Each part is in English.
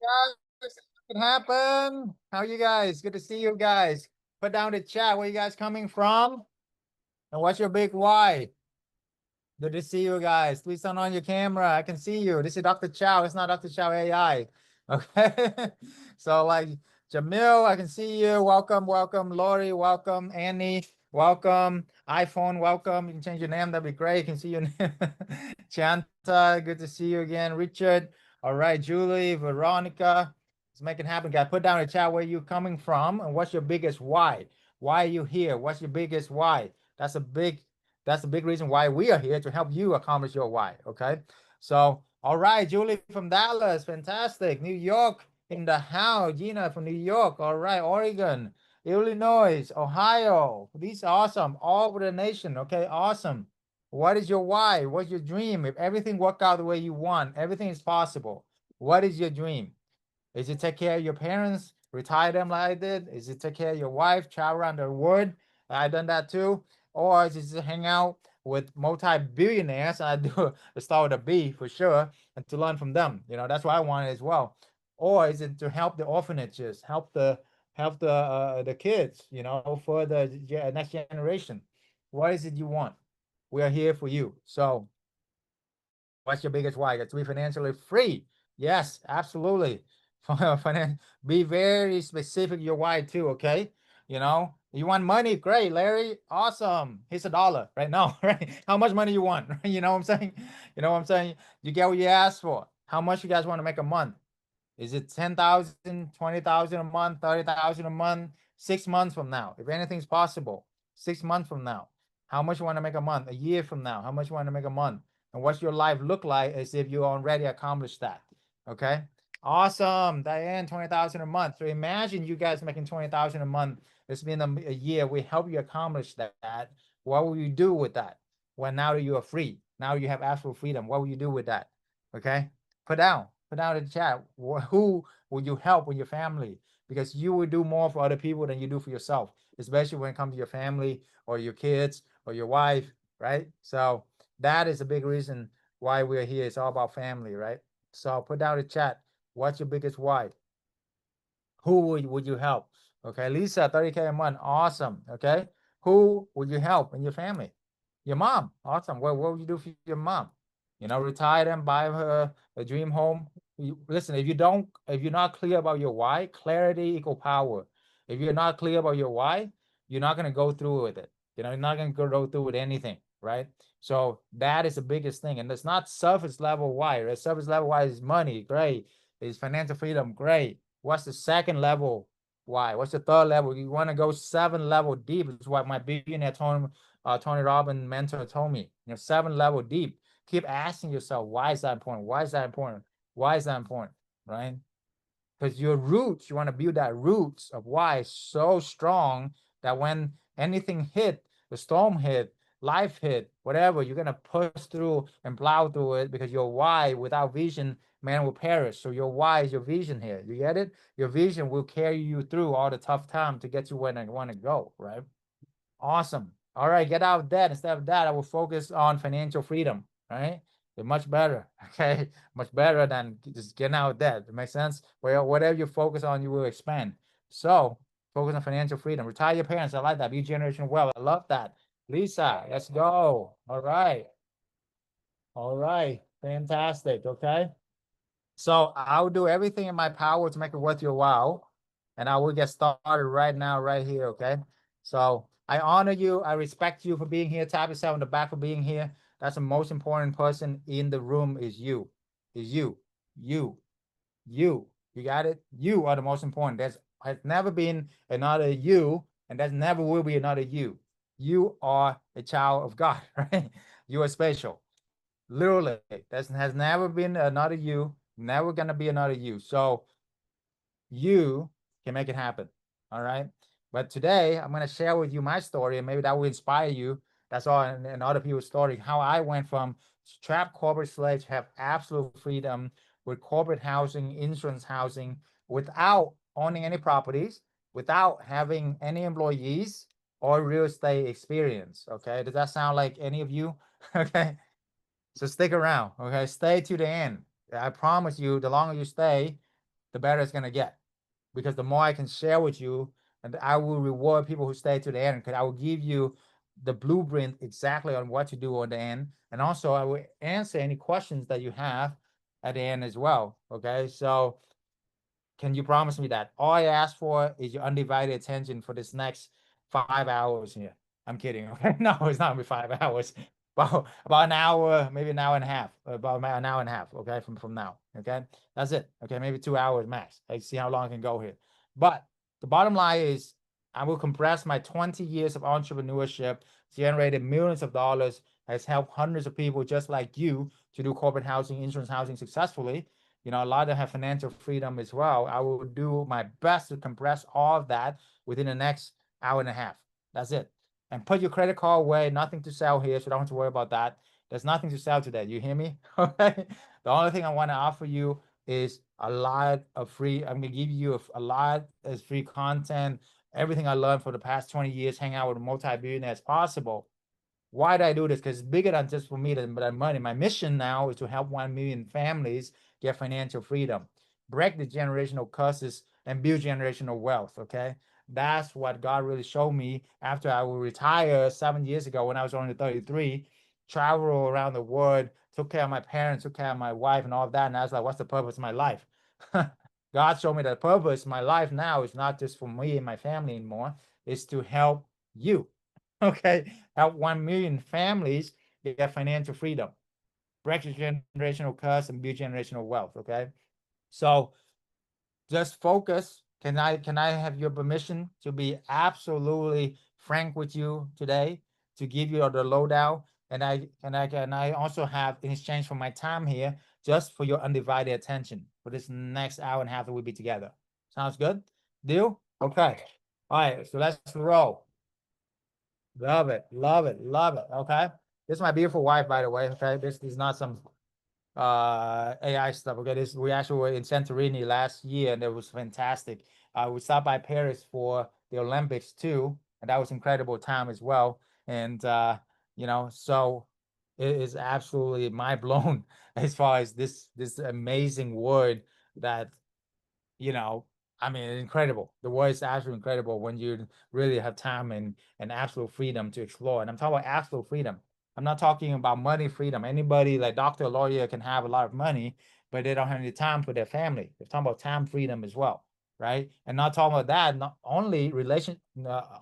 guys. It happened. How you guys? Good to see you guys. Put down the chat. Where you guys coming from? And what's your big why? Good to see you guys. Please turn on your camera. I can see you. This is Dr. Chau. It's not Dr. Chau AI. Okay. So like Jamil, I can see you. Welcome, welcome. Lori, welcome. Annie, welcome. iPhone, welcome. You can change your name. That'd be great. You can see your name. Chanta, good to see you again. Richard. All right, Julie, Veronica. Let's make it happen, guys. Put down in the chat where you coming from and what's your biggest why. Why are you here? What's your biggest why? That's a big reason why we are here to help you accomplish your why. Okay. So, all right, Julie from Dallas, fantastic. New York in the house. Gina from New York. All right, Oregon, Illinois, Ohio. These are awesome. All over the nation. Okay, awesome. What is your why? What's your dream? If everything worked out the way you want, everything is possible. What is your dream? Is it take care of your parents, retire them like I did? Is it take care of your wife, travel around the world? I done that too. Or is it just hang out with multi-billionaires? I do start with a B for sure, and to learn from them. That's what I wanted as well. Or is it to help the orphanages, help the kids, for the next generation? What is it you want? We are here for you. So what's your biggest why? To be financially free. Yes, absolutely. Be very specific your why too, okay? You want money? Great, Larry. Awesome. Here's a dollar right now, right? How much money you want? You know what I'm saying? You know what I'm saying? You get what you asked for. How much you guys want to make a month? Is it 10,000, 20,000 a month, 30,000 a month, 6 months from now? If anything's possible, 6 months from now, how much you want to make a month? A year from now, how much you want to make a month? And what's your life look like as if you already accomplished that? Okay. Awesome. Diane, 20,000 a month. So imagine you guys making 20,000 a month. It's been a year. We help you accomplish that. What will you do with that? Well, now that you are free, now you have absolute freedom. What will you do with that? Okay. Put down in the chat. Who will you help with your family? Because you will do more for other people than you do for yourself, especially when it comes to your family or your kids or your wife, right? So that is a big reason why we're here. It's all about family, right? So put down in the chat. What's your biggest why? Who would you help? Okay, Lisa, 30K a month. Awesome. Okay. Who would you help in your family? Your mom. Awesome. What would you do for your mom? Retire them, buy her a dream home. Listen, if you're not clear about your why, clarity equal power. If you're not clear about your why, you're not gonna go through with it. You're not gonna go through with anything, right? So that is the biggest thing. And it's not surface level why, right? Surface level why is money, great. Is financial freedom, great. What's the second level why? What's the third level? You want to go 7 level deep. Is what my billionaire Tony Robbins mentor told me. 7 level deep. Keep asking yourself, why is that important? Why is that important? Why is that important? Right? Because your roots, you want to build that roots of why so strong that when anything hit, the storm hit, life hit, whatever, you're gonna push through and plow through it because your why, without vision, man will perish. So your why is your vision here. You get it? Your vision will carry you through all the tough time to get you where you want to go, right? Awesome. All right, get out of debt. Instead of that, I will focus on financial freedom, right? They're much better, okay? Much better than just getting out of debt. It makes sense? Well, whatever you focus on, you will expand. So focus on financial freedom. Retire your parents. I like that. Be generational wealth. I love that. Lisa, let's go. All right. All right. Fantastic. Okay. So I'll do everything in my power to make it worth your while. And I will get started right now, right here. Okay. So I honor you. I respect you for being here. Tap yourself on the back for being here. That's the most important person in the room is you. Is you. You. You. You got it? You are the most important. There's has never been another you, and there's never will be another you. You are a child of God, right? You are special. Literally, there has never been another you, never gonna be another you. So you can make it happen. All right. But today I'm gonna share with you my story, and maybe that will inspire you. That's all, and other people's story. How I went from trapped corporate slave to have absolute freedom with corporate housing, insurance housing, without owning any properties, without having any employees or real estate experience. Okay. Does that sound like any of you? Okay. So stick around, okay? Stay to the end. I promise you, the longer you stay, the better it's gonna get. Because the more I can share with you, and I will reward people who stay to the end, because I will give you the blueprint exactly on what to do on the end. And also I will answer any questions that you have at the end as well. Okay. So can you promise me that all I ask for is your undivided attention for this next 5 hours here? I'm kidding. Okay. No, it's not gonna be 5 hours. About an hour, maybe an hour and a half, about an hour and a half. Okay. From now. Okay. That's it. Okay. Maybe 2 hours max. I see how long I can go here. But the bottom line is I will compress my 20 years of entrepreneurship, generated millions of dollars, has helped hundreds of people just like you to do corporate housing, insurance housing successfully. You know, a lot of them have financial freedom as well. I will do my best to compress all of that within the next hour and a half. That's it. And put your credit card away. Nothing to sell here, so don't have to worry about that. There's nothing to sell today. You hear me? Okay. The only thing I want to offer you is a lot of free. I'm gonna give you a lot of free content. Everything I learned for the past 20 years, hang out with multi-billionaires possible. Why did I do this? Because it's bigger than just for me than money. My mission now is to help 1 million families get financial freedom, break the generational curses, and build generational wealth. Okay. That's what God really showed me after I would retire 7 years ago when I was only 33, travel around the world, took care of my parents, took care of my wife, and all of that. And I was like, what's the purpose of my life? God showed me that the purpose of my life now is not just for me and my family anymore, it's to help you. Okay, help 1 million families get financial freedom, break the generational curse, and build generational wealth. Okay, so just focus. Can I have your permission to be absolutely frank with you today, to give you the lowdown? And I also have, in exchange for my time here, just for your undivided attention for this next hour and a half that we'll be together. Sounds good? Deal? Okay. All right, so let's roll. Love it, love it, love it. Okay. This is my beautiful wife, by the way. Okay. This is not some AI stuff. Okay. We actually were in Santorini last year and it was fantastic. We stopped by Paris for the Olympics too, and that was incredible time as well. And so it is absolutely mind blown as far as this amazing word that you know, I mean, incredible. The world is absolutely incredible when you really have time and absolute freedom to explore. And I'm talking about absolute freedom. I'm not talking about money freedom. Anybody like doctor, lawyer can have a lot of money, but they don't have any time for their family. They're talking about time freedom as well, right? And not talking about that, not only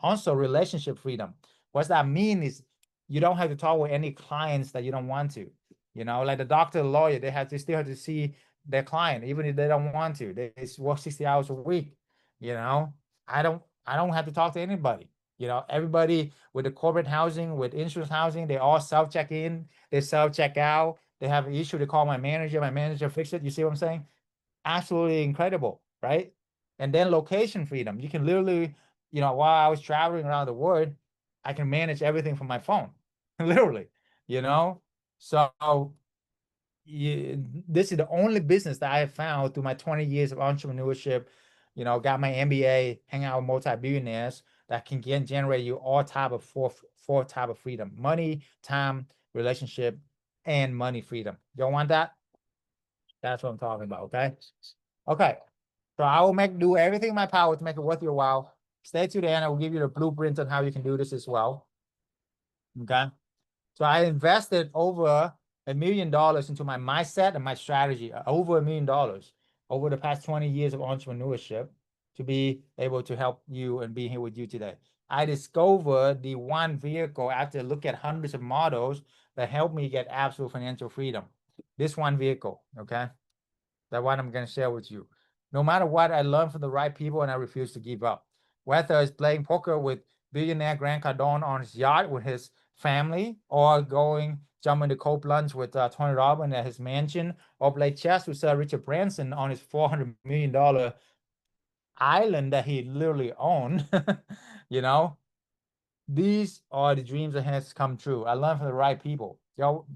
also relationship freedom. What's that mean is you don't have to talk with any clients that you don't want to. You know, like the doctor, the lawyer, they still have to see their client, even if they don't want to. They work 60 hours a week. You know, I don't have to talk to anybody. You know, everybody with the corporate housing, with insurance housing, they all self-check in, they self-check out. They have an issue, they call my manager fix it. You see what I'm saying? Absolutely incredible, right? And then location freedom. You can literally, while I was traveling around the world, I can manage everything from my phone, literally, you know? So this is the only business that I have found through my 20 years of entrepreneurship, got my MBA, hang out with multi-billionaires that can generate you all type of four type of freedom: money, time, relationship, and money freedom. You don't want that? That's what I'm talking about. Okay. Okay. So I will do everything in my power to make it worth your while. Stay to the end. I will give you the blueprint on how you can do this as well. Okay. So I invested over $1 million into my mindset and my strategy, over $1 million over the past 20 years of entrepreneurship to be able to help you and be here with you today. I discovered the one vehicle after looking at hundreds of models that helped me get absolute financial freedom. This one vehicle, okay? That one I'm going to share with you. No matter what, I learned from the right people and I refuse to give up. Whether it's playing poker with billionaire Grant Cardone on his yacht with his family, or jumping the cold plunge with Tony Robbins at his mansion, or play chess with Sir Richard Branson on his $400 million island that he literally owned. you know, these are the dreams that has come true. I learned from the right people. Y'all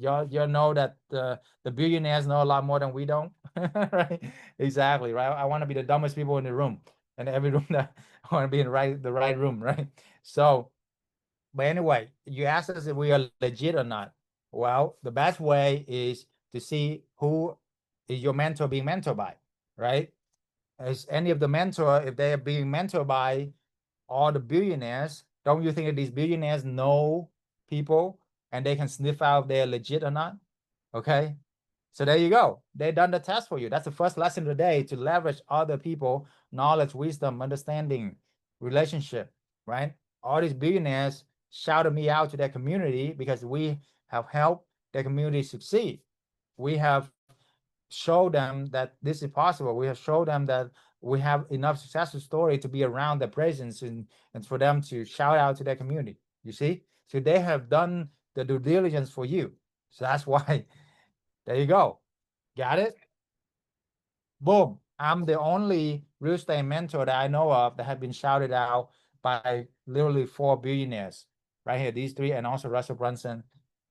know that the billionaires know a lot more than we don't, right? Exactly, right. I want to be the dumbest people in the room, and every room that I want to be in the right room, right? So, but anyway, you asked us if we are legit or not. Well, the best way is to see who is your mentor being mentored by, right? as any of the mentor, if they are being mentored by all the billionaires, don't you think that these billionaires know people and they can sniff out if they're legit or not? Okay. So there you go. They done the test for you. That's the first lesson today, to leverage other people, knowledge, wisdom, understanding, relationship, right? All these billionaires shouted me out to their community because we have helped their community succeed. We have showed them that this is possible. We have showed them that we have enough successful story to be around their presence, and for them to shout out to their community. You see? So they have done the due diligence for you. So that's why, there you go. Got it? Boom. I'm the only real estate mentor that I know of that have been shouted out by literally 4 billionaires right here. These three, and also Russell Brunson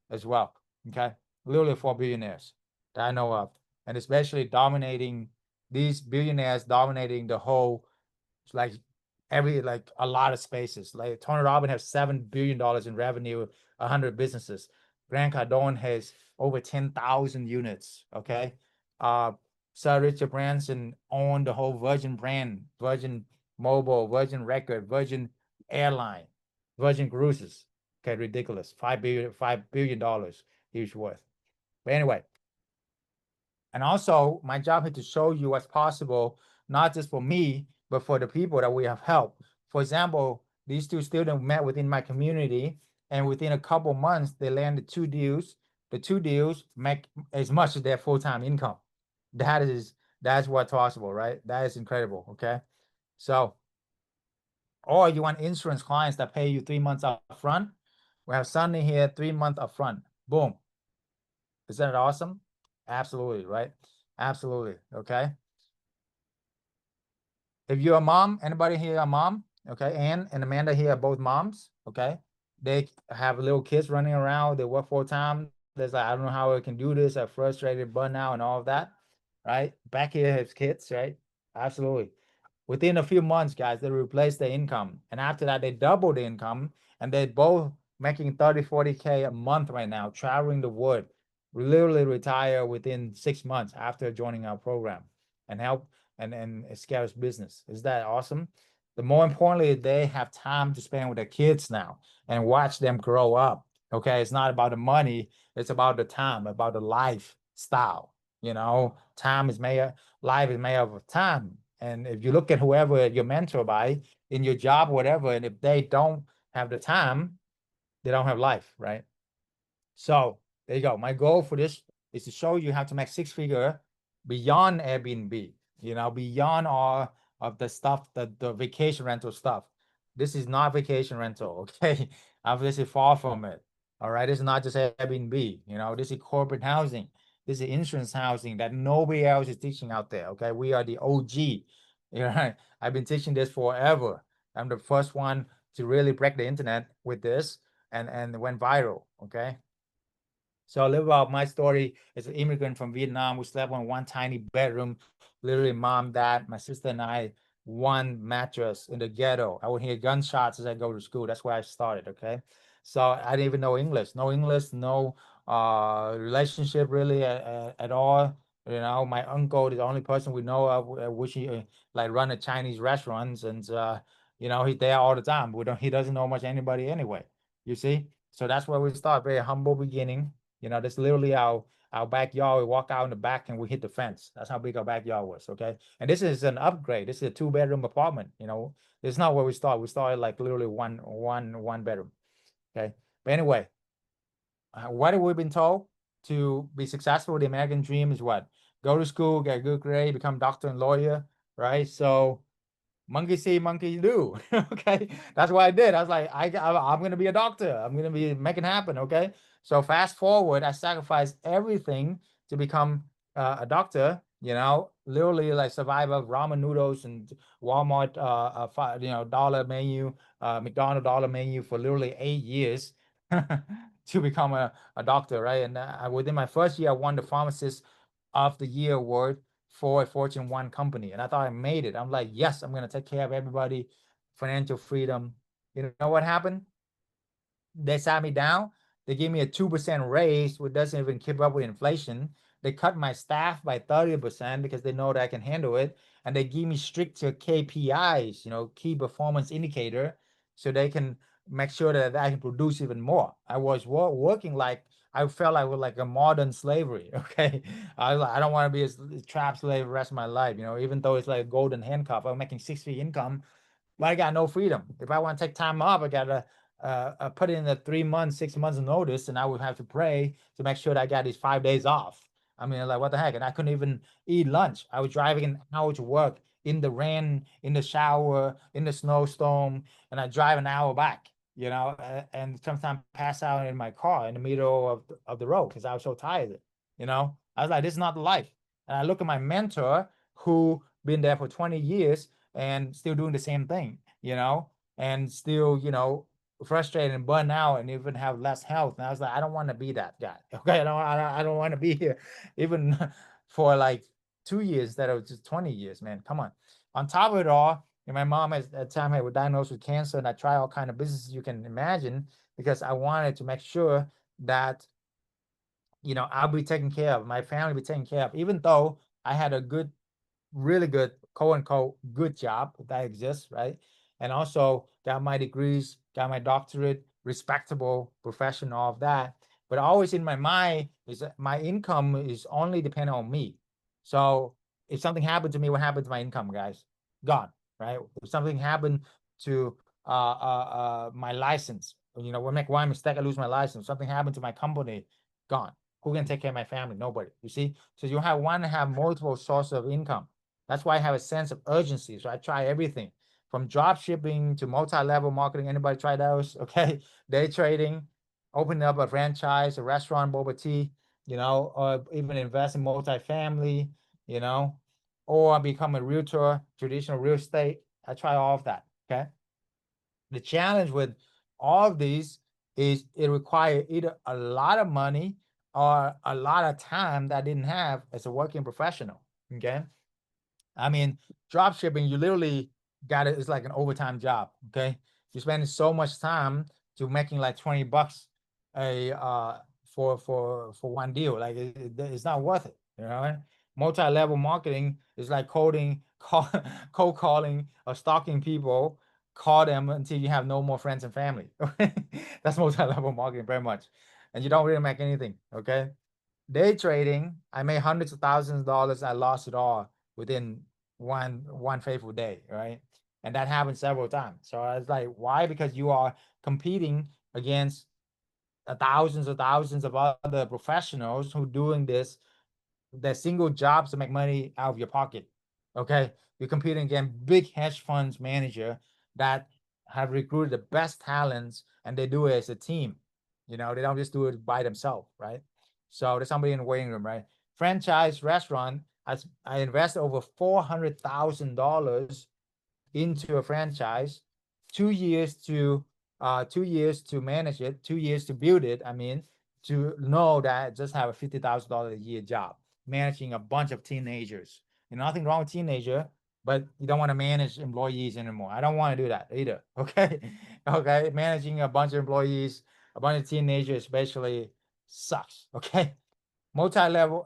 as well. Okay. Literally 4 billionaires that I know of. And especially dominating, these billionaires dominating the whole, like like a lot of spaces. Like Tony Robbins has $7 billion in revenue, 100 businesses. Grant Cardone has over 10,000 units. Okay. Sir Richard Branson owned the whole Virgin brand, Virgin Mobile, Virgin Record, Virgin Airline, Virgin Cruises. Okay, ridiculous. $5 billion he was worth. But anyway, and also my job is to show you what's possible, not just for me, but for the people that we have helped. For example, these two students met within my community, and within a couple months, they landed 2 deals. The 2 deals make as much as their full-time income. That is, that's what's possible, right? That is incredible. Okay. So, or you want insurance clients that pay you 3 months up front. We have Sunday here, 3 months up front. Boom. Isn't that awesome? Absolutely, right? Absolutely. Okay. If you're a mom, anybody here a mom? Okay. Ann and Amanda here are both moms. Okay. They have little kids running around. They work full time. There's like, I don't know how I can do this. I'm frustrated, burnout, and all of that. Right. Back here has kids, right? Absolutely. Within a few months, guys, they replace their income. And after that, they double the income, and they're both making 30, 40K a month right now, traveling the world. We literally retire within 6 months after joining our program and help and scale his business. Is that awesome? The more importantly, they have time to spend with their kids now and watch them grow up. Okay. It's not about the money, it's about the time, about the lifestyle. Time is made, life is made of time. And if you look at whoever you're mentored by in your job, whatever, and if they don't have the time, they don't have life, right? So there you go. My goal for this is to show you how to make 6 figure beyond Airbnb, beyond all of the stuff, the vacation rental stuff. This is not vacation rental, okay? This is far from it. All right. This is not just Airbnb, this is corporate housing. This is insurance housing that nobody else is teaching out there. Okay. We are the OG. I've been teaching this forever. I'm the first one to really break the internet with this, and went viral. Okay. So a little about my story. As an immigrant from Vietnam, we slept on one tiny bedroom, literally mom, dad, my sister, and I, one mattress in the ghetto. I would hear gunshots as I go to school. That's where I started. Okay. So I didn't even know English, no relationship really at all. My uncle is the only person we know of, which he like run a Chinese restaurants, and he's there all the time. He doesn't know much anybody anyway. You see? So that's where we start. Very humble beginning. That's literally our backyard. We walk out in the back and we hit the fence. That's how big our backyard was. Okay. And this is an upgrade. This is a 2 bedroom apartment. It's not where we start. We started like literally one bedroom. Okay. But anyway, what have we been told? To be successful, the American dream is what? Go to school, get a good grade, become doctor and lawyer, right? So monkey see, monkey do. Okay, that's what I did. I was like, I'm gonna be a doctor. I'm gonna be making happen. Okay, so fast forward, I sacrificed everything to become a doctor. Literally like survive of ramen noodles and Walmart, dollar menu, McDonald dollar menu for literally 8 years to become a doctor, right? And within my first year, I won the pharmacist of the year award for a Fortune 1 company. And I thought I made it. I'm like, yes, I'm going to take care of everybody, financial freedom. You know what happened? They sat me down. They gave me a 2% raise, which doesn't even keep up with inflation. They cut my staff by 30% because they know that I can handle it. And they give me stricter KPIs, key performance indicator, so they can make sure that I can produce even more. I was working like, I felt like with like a modern slavery. Okay. I don't want to be a trap slave the rest of my life, even though it's like a golden handcuff. I'm making 6 figure income, but I got no freedom. If I want to take time off, I gotta put in a 3 months, 6 months notice, and I would have to pray to make sure that I got these 5 days off. I mean, like, what the heck? And I couldn't even eat lunch. I was driving an hour to work in the rain, in the shower, in the snowstorm, and I drive an hour back. And sometimes pass out in my car in the middle of the road because I was so tired. I was like, this is not the life. And I look at my mentor who been there for 20 years and still doing the same thing, and still, frustrated and burned out and even have less health. And I was like, I don't want to be that guy. Okay. I don't want to be here even for like 2 years that was just 20 years, man. Come on. On top of it all, and my mom at the time was diagnosed with cancer, and I tried all kind of businesses you can imagine because I wanted to make sure that I'll be taken care of, my family be taken care of, even though I had a good, really good, quote unquote, good job that exists, right? And also got my degrees, got my doctorate, respectable profession, all of that. But always in my mind is that my income is only dependent on me. So if something happened to me, what happened to my income, guys? Gone, right? If something happened to my license, we make one mistake, I lose my license. Something happened to my company, gone. Who can take care of my family? Nobody. You see? So you want to have multiple sources of income. That's why I have a sense of urgency. So I try everything from drop shipping to multi-level marketing. Anybody try those? Okay. Day trading, opening up a franchise, a restaurant, boba tea, or even invest in multifamily, you know, or become a realtor, traditional real estate. I try all of that. Okay. The challenge with all of these is it requires either a lot of money or a lot of time that I didn't have as a working professional. Okay. I mean, drop shipping, you literally got it. It's like an overtime job. Okay. You're spending so much time to making like 20 bucks a for one deal. Like it's not worth it. Multi-level marketing is like cold calling or stalking people, call them until you have no more friends and family. That's multi-level marketing very much. And you don't really make anything. Okay. Day trading, I made hundreds of thousands of dollars. I lost it all within one fateful day, right? And that happened several times. So I was like, why? Because you are competing against thousands of other professionals who doing this, their single jobs to make money out of your pocket. Okay. You're competing against big hedge funds manager that have recruited the best talents, and they do it as a team. They don't just do it by themselves, right? So there's somebody in the waiting room, right? Franchise restaurant, I invest over $400,000 into a franchise, 2 years to 2 years to manage it, 2 years to build it. I mean, to know that I just have a $50,000 a year job managing a bunch of teenagers. Nothing wrong with teenager, but you don't want to manage employees anymore. I don't want to do that either. Okay. Okay. Managing a bunch of employees, a bunch of teenagers, especially, sucks. Okay. Multi-level,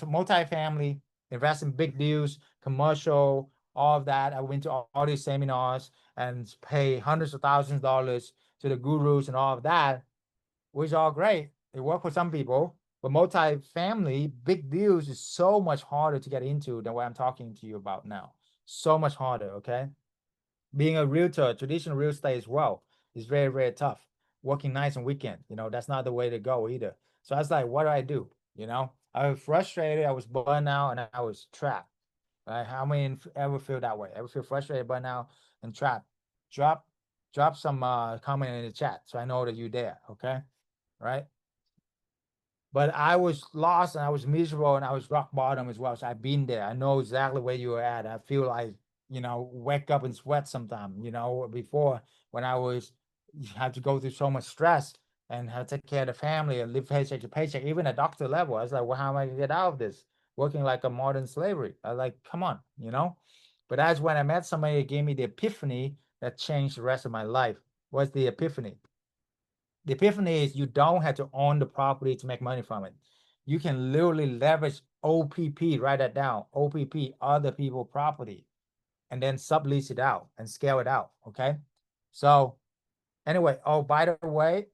multi-family, invest in big deals, commercial, all of that. I went to all these seminars and pay hundreds of thousands of dollars to the gurus and all of that, which is all great. It worked for some people, but multi-family, big deals is so much harder to get into than what I'm talking to you about now. So much harder, okay? Being a realtor, traditional real estate as well, is very, very tough. Working nights and weekend, that's not the way to go either. So I was like, what do I do? I was frustrated, I was burned out, and I was trapped. Right? How many ever feel that way? Ever feel frustrated, burned out, and trapped? Drop, drop some comment in the chat so I know that you're there. Okay, right? But I was lost and I was miserable and I was rock bottom as well. So I've been there. I know exactly where you were at. I feel like, wake up and sweat sometime, before, when I was had to go through so much stress and had to take care of the family and live paycheck to paycheck, even at doctor level. I was like, well, how am I gonna get out of this? Working like a modern slavery. I was like, come on. But that's when I met somebody that gave me the epiphany that changed the rest of my life. What's the epiphany? The epiphany is you don't have to own the property to make money from it. you can literally leverage OPP, write that down, OPP, other people property, and then sublease it out and scale it out, okay? So anyway, oh, by the way,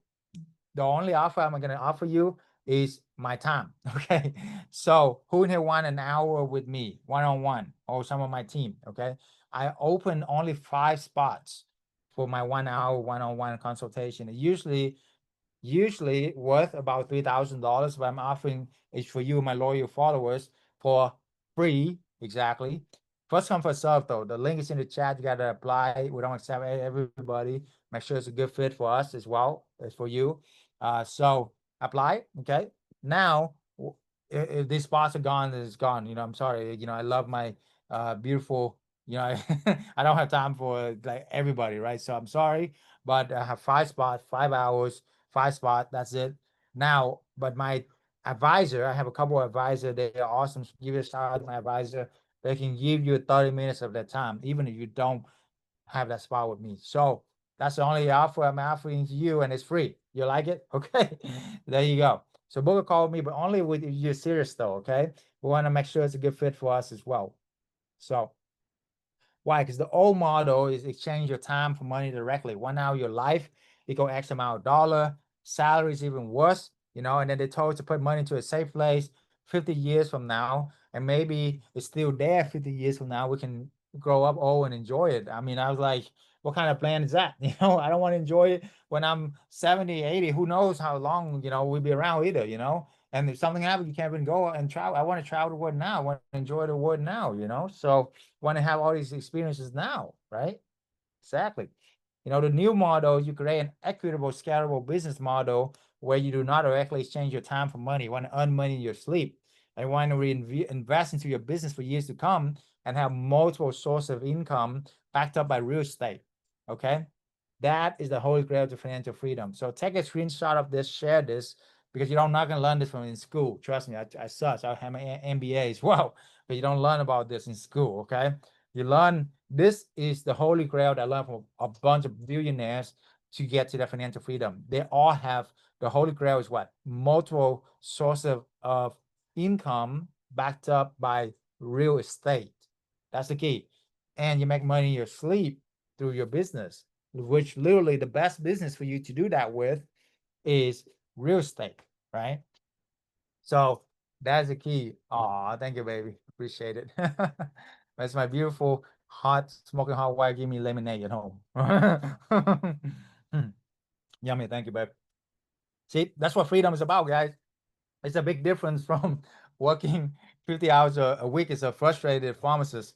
the only offer I'm gonna offer you is my time, okay? So who in here want an hour with me, one-on-one, or some of my team, okay? I open only 5 spots for my 1 hour one-on-one consultation. Usually worth about $3,000, but I'm offering is for you, my loyal followers, for free, exactly. First come, first serve though. The link is in the chat. You gotta apply. We don't accept everybody. Make sure it's a good fit for us as well as for you. So apply, okay? Now, if these spots are gone, it's gone. You know, I'm sorry. You know, I love my beautiful, you know, I don't have time for like everybody, right? So I'm sorry, but I have 5 spots, 5 hours, 5 spot. That's it. Now, but my advisor, I have a couple of advisors. They are awesome. Give a shout out to my advisor. They can give you 30 minutes of their time, even if you don't have that spot with me. So that's the only offer I'm offering to you, and it's free. You like it? Okay. There you go. So book a call with me, but only if you're serious though, okay? We want to make sure it's a good fit for us as well. So why? Because the old model is exchange your time for money directly. 1 hour of your life equal X amount of dollar. Salary is even worse, you know, and then they told us to put money into a safe place 50 years from now, and maybe it's still there 50 years from now. We can grow up old and enjoy it. I mean, I was like, what kind of plan is that? You know, I don't want to enjoy it when I'm 70, 80. Who knows how long, you know, we'll be around either, you know? And if something happens, you can't even go and travel. I want to travel the world now. I want to enjoy the world now, you know? So want to have all these experiences now, right? Exactly. You know, the new model, you create an equitable, scalable business model where you do not directly exchange your time for money. You want to earn money in your sleep. And want to invest into your business for years to come and have multiple sources of income backed up by real estate. Okay. That is the holy grail to financial freedom. So take a screenshot of this, share this, because you're not going to learn this from in school. Trust me, I such. I have my MBA as well, but you don't learn about this in school. Okay. You learn this is the holy grail that I learned from a bunch of billionaires to get to their financial freedom. They all have the holy grail is what? Multiple sources of income backed up by real estate. That's the key. And you make money in your sleep through your business, which literally the best business for you to do that with is real estate, right? So that's the key. Oh, thank you, baby. Appreciate it. That's my beautiful, hot, smoking hot wife. Give me lemonade at home. Yummy. Thank you, babe. See, that's what freedom is about, guys. It's a big difference from working 50 hours a week as a frustrated pharmacist.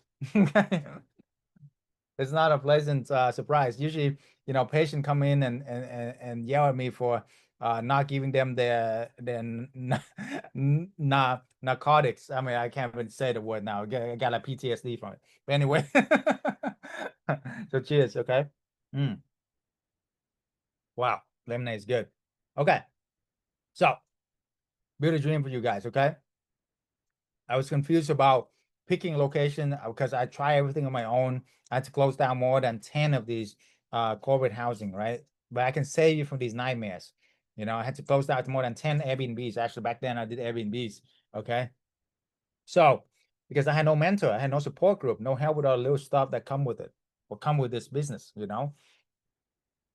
It's not a pleasant surprise. Usually, you know, patients come in and yell at me for not giving them their narcotics. I mean, I can't even say the word now. I got a PTSD from it. But anyway, so cheers, okay? Mm. Wow, lemonade is good. Okay, so build a dream for you guys, okay? I was confused about picking location because I try everything on my own. I had to close down more than 10 of these corporate housing, right? But I can save you from these nightmares. You know, I had to close down to more than 10 Airbnbs. Actually, back then I did Airbnbs. Okay. So because I had no mentor, I had no support group, no help with all the little stuff that come with it or come with this business, you know.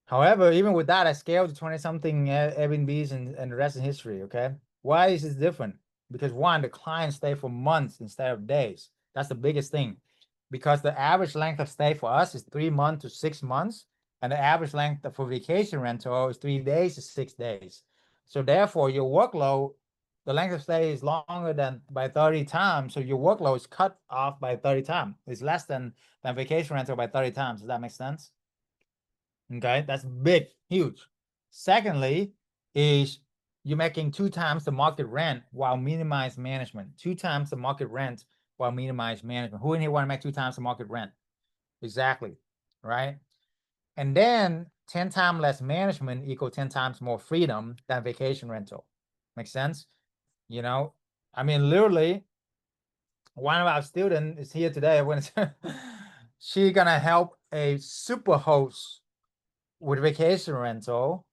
However, even with that, I scaled to 20 something Airbnbs and the rest is history. Okay. Why is this different? Because one, the clients stay for months instead of days. That's the biggest thing. Because the average length of stay for us is 3 months to 6 months. And the average length for vacation rental is 3 days to 6 days. So therefore, your workload, the length of stay is longer than by 30 times. So your workload is cut off by 30 times. It's less than vacation rental by 30 times. Does that make sense? Okay, that's big, huge. Secondly, is you're making 2 times the market rent while minimize management. 2 times the market rent while minimize management. Who in here want to make 2 times the market rent? Exactly, right? And then 10 times less management equal 10 times more freedom than vacation rental. Make sense? You know, I mean, literally, one of our students is here today. When she gonna help a super host with vacation rental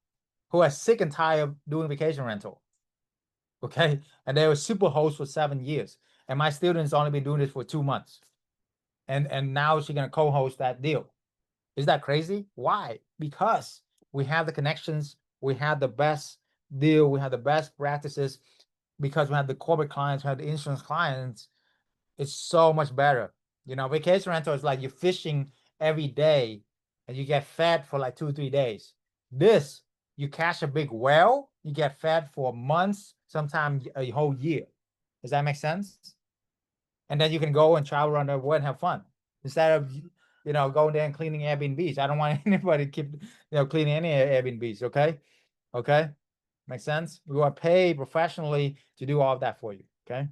who are sick and tired of doing vacation rental. Okay. And they were super hosts for 7 years. And my students only been doing this for 2 months. And now she's gonna co-host that deal. Is that crazy? Why? Because we have the connections, we have the best deal, we have the best practices, because we have the corporate clients, we have the insurance clients. It's so much better. You know, vacation rental is like you're fishing every day and you get fed for like 2 3 days. This, you catch a big whale, you get fed for months, sometimes a whole year. Does that make sense? And then you can go and travel around the world and have fun instead of going there and cleaning Airbnbs. I don't want anybody to keep cleaning any Airbnbs. Okay, okay, makes sense. We want to pay professionally to do all of that for you. Okay,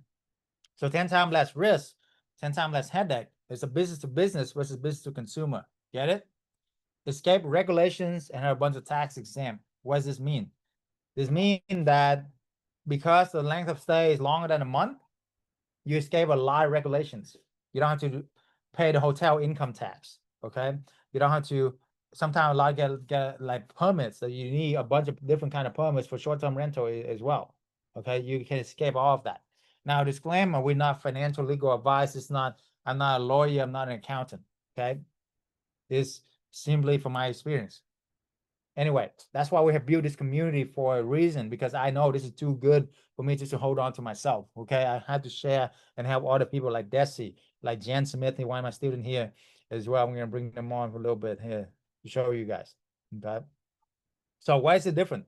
so 10 times less risk, 10 times less headache. It's a business to business versus business to consumer. Get it? Escape regulations and have a bunch of tax exempt. What does this mean? This means that because the length of stay is longer than a month, you escape a lot of regulations. You don't have to pay the hotel income tax. Okay, you don't have to. Sometimes a lot get like permits that you need a bunch of different kind of permits for short-term rental as well. Okay, you can escape all of that. Now, disclaimer: we're not financial legal advice. It's not. I'm not a lawyer. I'm not an accountant. Okay, it's simply from my experience. Anyway, that's why we have built this community for a reason, because I know this is too good for me just to hold on to myself. Okay, I had to share and help other people like Desi, like Jen Smith, one of my students here as well. I'm gonna bring them on for a little bit here to show you guys. Okay, so why is it different?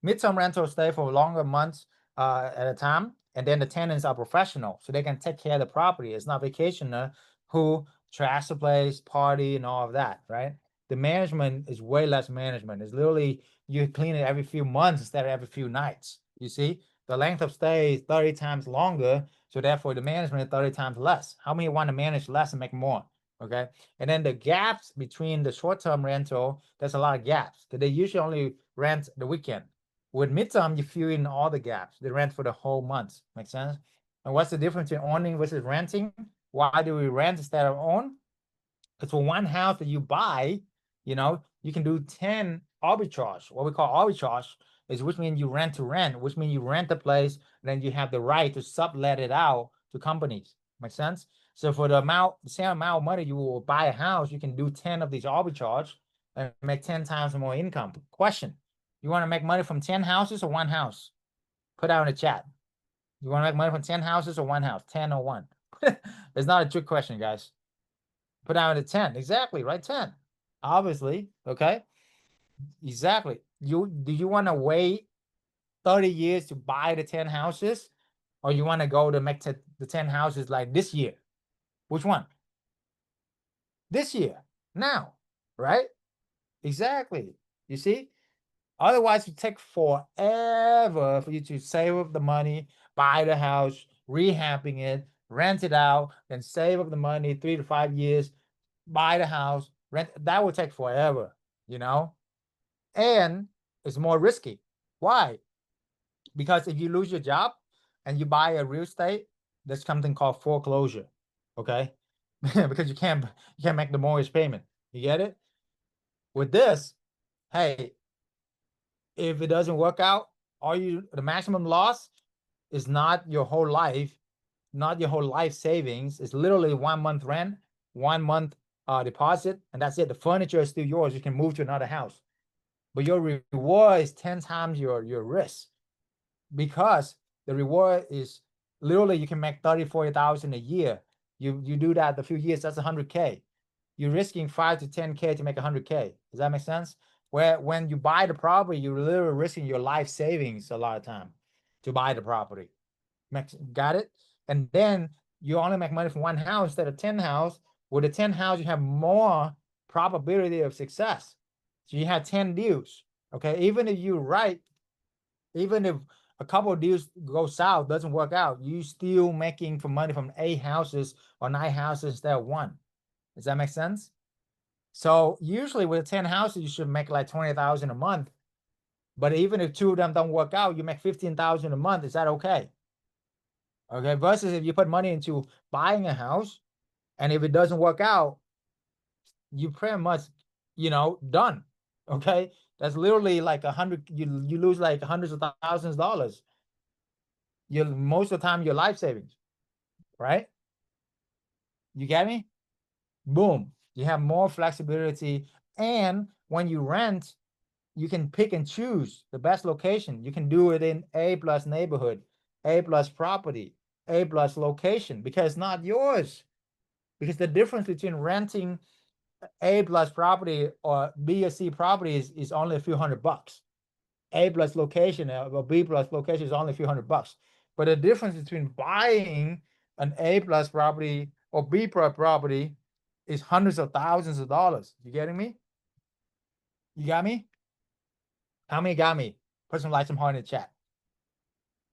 Midterm rentals stay for longer months at a time, and then the tenants are professional, so they can take care of the property. It's not vacationer who trash the place, party, and all of that, right? The management is way less management. It's literally you clean it every few months instead of every few nights. You see, the length of stay is 30 times longer, so therefore the management is 30 times less. How many want to manage less and make more? Okay, and then the gaps between the short-term rental, there's a lot of gaps because they usually only rent the weekend. With midterm, you fill in all the gaps. They rent for the whole month. Make sense? And what's the difference between owning versus renting? Why do we rent instead of own? Because for one house that you buy, you can do 10 arbitrage. What we call arbitrage is, which means you rent to rent, which means you rent the place, then you have the right to sublet it out to companies. Make sense? So for the same amount of money you will buy a house, you can do 10 of these arbitrage and make 10 times more income. Question: you want to make money from 10 houses or one house? Put out in the chat. You want to make money from 10 houses or one house? 10 or one? It's not a trick question, guys. Put out a 10. Exactly, right? 10. Obviously, okay? Exactly. Do you want to wait 30 years to buy the 10 houses? Or you want to go to make the 10 houses like this year? Which one? This year. Now, right? Exactly. You see? Otherwise, it take forever for you to save up the money, buy the house, rehabbing it, rent it out, then save up the money 3 to 5 years, buy the house, rent. That would take forever, and it's more risky. Why? Because if you lose your job and you buy a real estate, there's something called foreclosure. Okay. Because you can't make the mortgage payment. You get it? With this, hey, if it doesn't work out, the maximum loss is not your whole life, not your whole life savings. It's literally 1 month rent, 1 month deposit, and that's it. The furniture is still yours. You can move to another house, but your reward is 10 times your risk, because the reward is literally you can make 30,000-40,000 a year. You do that a few years, that's 100K. You're risking 5 to 10K to make 100K. Does that make sense? Where when you buy the property, you're literally risking your life savings a lot of time to buy the property. Got it? And then you only make money from one house instead of 10 house. With the 10 house, you have more probability of success. So you have 10 deals. Okay. Even if you write, even if a couple of deals go south, doesn't work out, you still making money from 8 houses or 9 houses instead of one. Does that make sense? So usually with 10 houses, you should make like 20,000 a month. But even if 2 of them don't work out, you make 15,000 a month. Is that okay? Okay. Versus if you put money into buying a house, and if it doesn't work out, you pretty much, done. Okay. That's literally like 100, you lose like hundreds of thousands of dollars. most of the time your life savings, right? You get me? Boom. You have more flexibility. And when you rent, you can pick and choose the best location. You can do it in A plus neighborhood, A plus property, A plus location, because it's not yours. Because the difference between renting A plus property or B or C property is only a few $100. A plus location or B plus location is only a few $100. But the difference between buying an A plus property or B plus property is hundreds of thousands of dollars. You getting me? You got me? How many got me? Put some like some heart in the chat.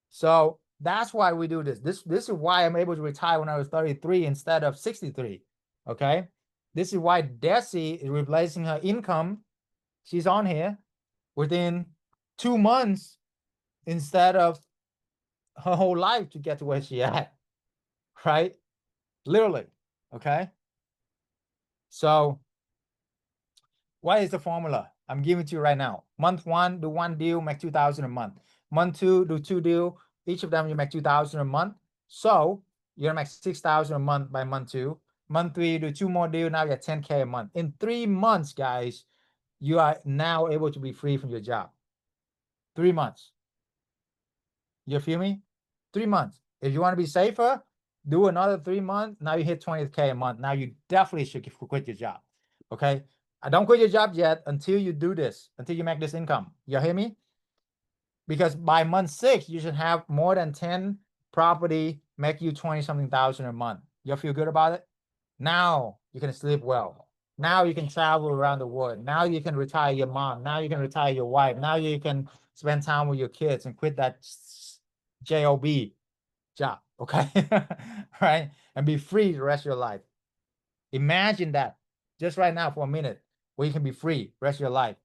So that's why we do this. This is why I'm able to retire when I was 33 instead of 63. Okay. This is why Desi is replacing her income. She's on here within 2 months instead of her whole life to get to where she at. Right? Literally. Okay. So what is the formula? I'm giving it to you right now. Month one, do one deal, make 2,000 a month. Month two, do two deal. Each of them you make 2,000 a month. So you're gonna make 6,000 a month by month two. Month three, you do two more deal. Now you get 10K a month. In 3 months, guys, you are now able to be free from your job. 3 months. You feel me? 3 months. If you want to be safer, do another 3 months. Now you hit 20K a month. Now you definitely should quit your job. Okay. I don't quit your job yet until you do this, until you make this income. You hear me? Because by month 6, you should have more than 10 property make you 20 something thousand a month. You feel good about it? Now you can sleep well. Now you can travel around the world. Now you can retire your mom. Now you can retire your wife. Now you can spend time with your kids and quit that job job. Okay. Right. And be free the rest of your life. Imagine that just right now for a minute where you can be free the rest of your life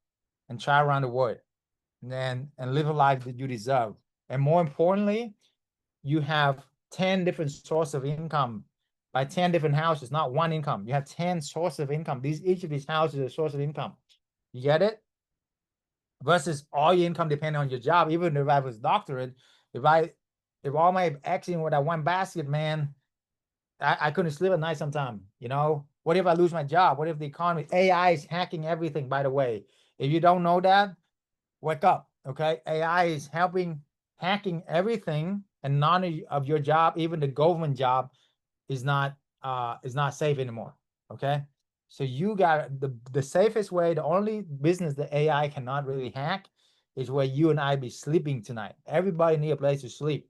and try around the world and live a life that you deserve. And more importantly, you have 10 different sources of income by 10 different houses, not one income. You have 10 sources of income. Each of these houses is a source of income. You get it? Versus all your income depending on your job. Even if I was doctorate, if all my eggs in with that one basket, man, I couldn't sleep at night sometime. What if I lose my job? What if the economy, AI is hacking everything, by the way. If you don't know that, wake up. Okay. AI is hacking everything, and none of your job, even the government job, is not safe anymore. Okay. So you got the safest way, the only business that AI cannot really hack is where you and I be sleeping tonight. Everybody need a place to sleep.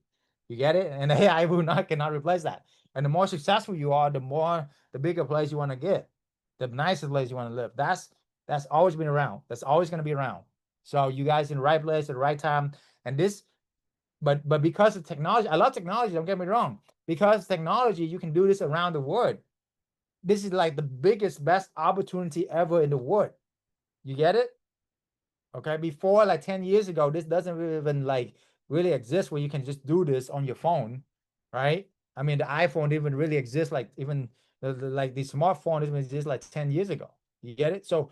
You get it? And AI cannot replace that. And the more successful you are, the bigger place you want to get, the nicer place you want to live. That's always been around. That's always going to be around. So you guys in the right place at the right time. And this, but because of technology, I love technology, don't get me wrong. Because technology, you can do this around the world. This is like the biggest, best opportunity ever in the world. You get it? Okay. Before, like 10 years ago, this doesn't even like really exist where you can just do this on your phone, right? I mean, the iPhone didn't really exist, like even like the smartphone didn't exist like 10 years ago. You get it? So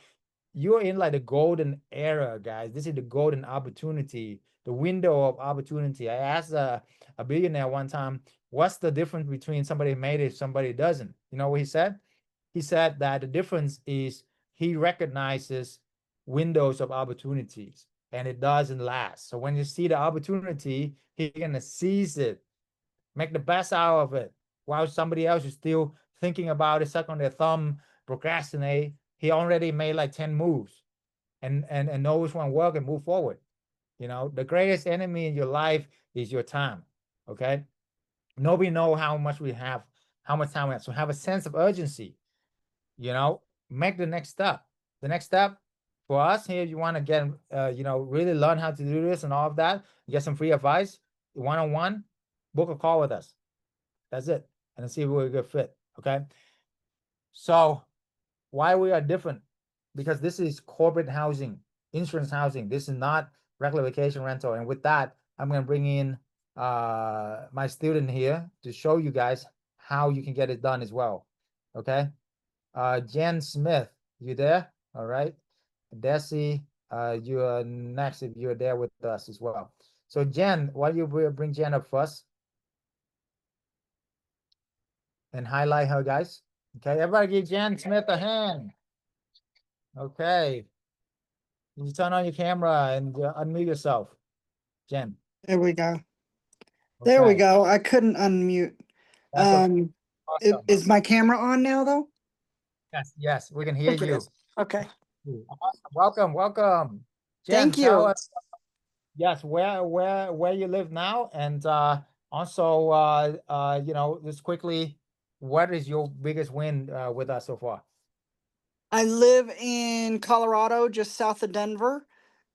you're in like the golden era, guys. This is the golden opportunity, the window of opportunity. I asked a billionaire one time, what's the difference between somebody made it, somebody doesn't? You know what he said? He said that the difference is he recognizes windows of opportunities and it doesn't last. So when you see the opportunity, he's gonna seize it, make the best out of it, while somebody else is still thinking about it, suck on their thumb, procrastinate. He already made like 10 moves and know which one work and move forward. The greatest enemy in your life is your time. Okay. Nobody know how much we have, how much time we have. So have a sense of urgency, make the next step. The next step for us here, you want to get, really learn how to do this and all of that, get some free advice, one-on-one, book a call with us. That's it. And see if we're a good fit. Okay. So why we are different? Because this is corporate housing, insurance housing. This is not regular vacation rental. And with that, I'm going to bring in my student here to show you guys how you can get it done as well. Okay. Jen Smith, you there? All right. Desi, you are next if you're there with us as well. So Jen, why you bring Jen up first and highlight her, guys? Okay, everybody give Jen Smith a hand. Okay, you turn on your camera and unmute yourself, Jen. There we go. There we Okay, go. I couldn't unmute. that's okay. Is, Awesome. is my camera on now though? Yes, yes, we can I hear think it you. is. Okay. Awesome. Welcome, welcome. Jen, Thank tell you. us, yes, where you live now, and also just quickly, what is your biggest win with us so far? I live in Colorado, just south of Denver.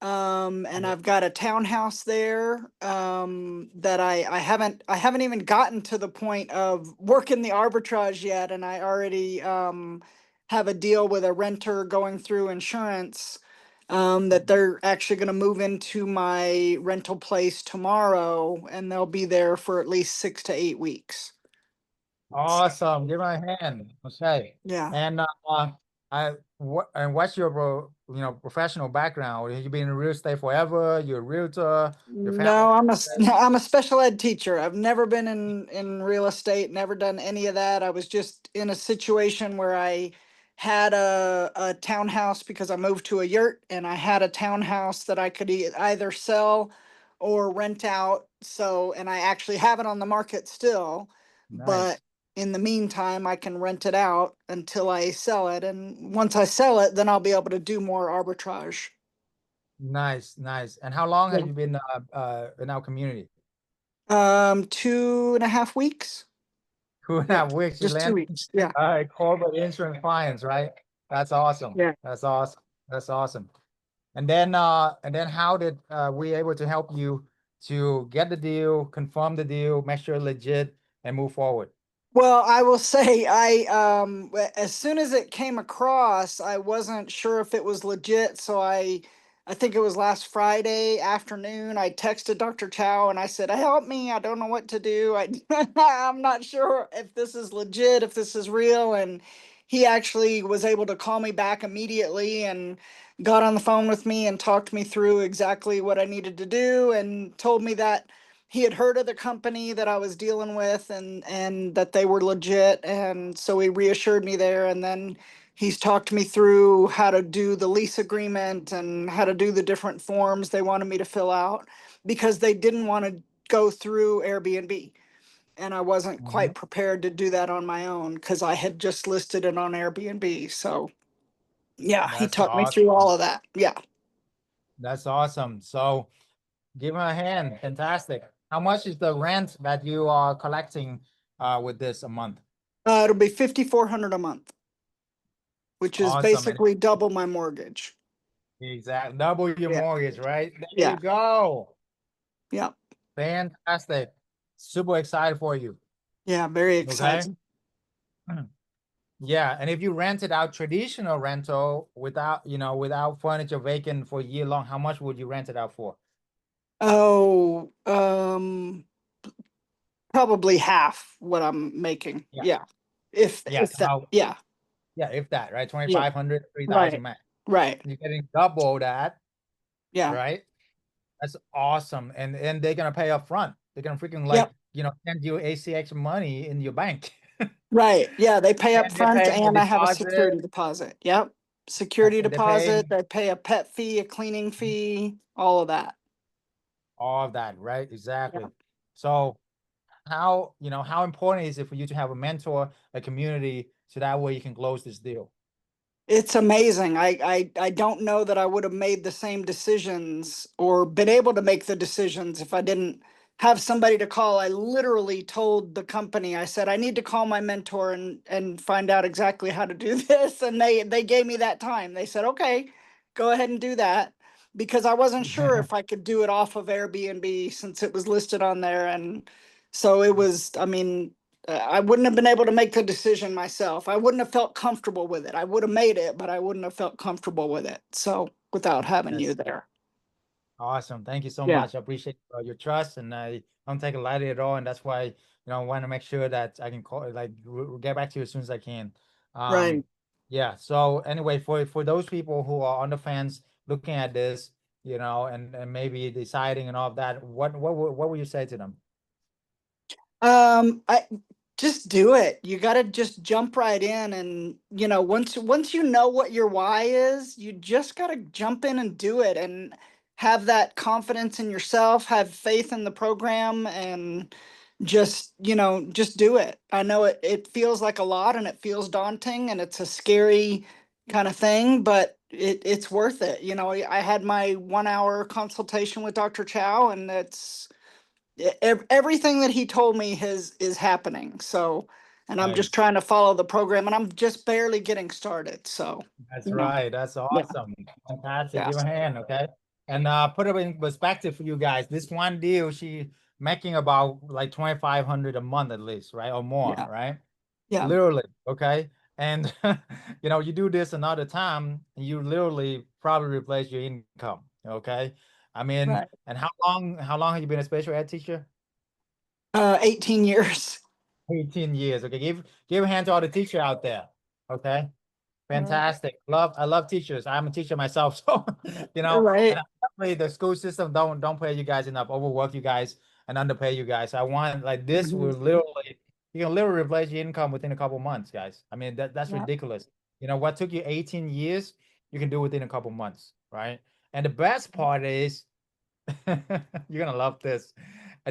And I've got a townhouse there that I haven't even gotten to the point of working the arbitrage yet, and I already have a deal with a renter going through insurance that they're actually going to move into my rental place tomorrow, and they'll be there for at least 6 to 8 weeks. Awesome. Give my hand. Okay. Yeah. And what's your professional background? Have you been in real estate forever? You're a realtor, your family. No, I'm a special ed teacher. I've never been in real estate, never done any of that. I was just in a situation where I had a townhouse because I moved to a yurt, and I had a townhouse that I could either sell or rent out. So, and I actually have it on the market still, but Nice. in the meantime, I can rent it out until I sell it. And once I sell it, then I'll be able to do more arbitrage. Nice, nice. And how long have Yeah. you been in our community? 2.5 weeks. 2.5 Yep, weeks. You just two land weeks. Yeah, corporate insurance clients, right? That's awesome. yeah. That's awesome. That's awesome. And then how did we able to help you to get the deal, confirm the deal, make sure legit, and move forward? Well, I will say as soon as it came across, I wasn't sure if it was legit, so I think it was last Friday afternoon, I texted Dr. Chau and I said, "Help me, I don't know what to do. I'm not sure if this is legit, if this is real." And he actually was able to call me back immediately and got on the phone with me and talked me through exactly what I needed to do and told me that he had heard of the company that I was dealing with, and that they were legit, and so he reassured me there. And then he's talked me through how to do the lease agreement and how to do the different forms they wanted me to fill out because they didn't want to go through Airbnb, and I wasn't Mhm. quite prepared to do that on my own because I had just listed it on Airbnb. So yeah, he That's taught me through awesome. all of that. Yeah. That's awesome. So give him a hand. Fantastic. How much is the rent that you are collecting with this a month? It'll be 5,400 a month, which is Awesome. And basically double my mortgage. exactly double your Yeah. mortgage, right? There you Yeah. go. Yeah. Fantastic. Super excited for you. Yeah. Very Okay. exciting. Yeah, and if you rent it out traditional rental without, without furniture vacant for a year long, how much would you rent it out for? Oh, probably half what I'm making. Yeah. Yeah. If Yes. if that. Yeah. Yeah, if that, right? Yeah. 2,500, 3,000 Right. max. Right. You're getting double that, Yeah. right? That's awesome. And they're gonna pay up front. They're gonna freaking Yep. send you ACH money in your bank. Right. Yeah. They pay up And they're front paying the and I have a deposit. security deposit. Yep. Yes, Security and they're deposit. paying They pay a pet fee, a cleaning fee, all of that. all of that, right? Yeah. Exactly. So how important is it for you to have a mentor, a community, so that way you can close this deal? It's amazing. I don't know that I would have made the same decisions or been able to make the decisions if I didn't have somebody to call. I literally told the company, I said, I need to call my mentor and find out exactly how to do this. And they gave me that time. They said, okay, go ahead and do that. Because I wasn't sure if I could do it off of Airbnb since it was listed on there. And so it was, I mean, I wouldn't have been able to make the decision myself. I wouldn't have felt comfortable with it. I would have made it, but I wouldn't have felt comfortable with it. So without having you That's there. awesome. Thank you so Yeah. much. I appreciate your trust, and I don't take it lightly at all. And that's why, I want to make sure that I can call, like, get back to you as soon as I can. Um, Right. yeah. So anyway, for those people who are on the fence looking at this, and maybe deciding and all of that, what would you say to them? I just do it. You got to just jump right in, and once you know what your why is, you just got to jump in and do it, and have that confidence in yourself, have faith in the program, and just do it. I know it feels like a lot, and it feels daunting, and it's a scary kind of thing, but it's worth it. I had my 1 hour consultation with Dr. Chau, and everything that he told me is happening. So, and I'm just Nice. trying to follow the program, and I'm just barely getting started. So, That's you know, right. That's yeah, awesome. Fantastic. yeah, Give a hand, okay? And put it in perspective for you guys. This one deal, she making about like 2,500 a month at least, right? Or more, yeah, right? yeah, Literally, okay? And you do this another time, and you literally probably replace your income, okay? I mean, right. and how long have you been a special ed teacher? 18 years. 18 years. Okay, give a hand to all the teacher out there. Okay. Fantastic. I love teachers. I'm a teacher myself, so and Right. definitely the school system don't pay you guys enough, overwork you guys and underpay you guys. I want like this Mhm. will literally you can literally replace your income within a couple months, guys. I mean that's Yeah. ridiculous. What took you 18 years, you can do within a couple months, right? And the best part is you're gonna love this.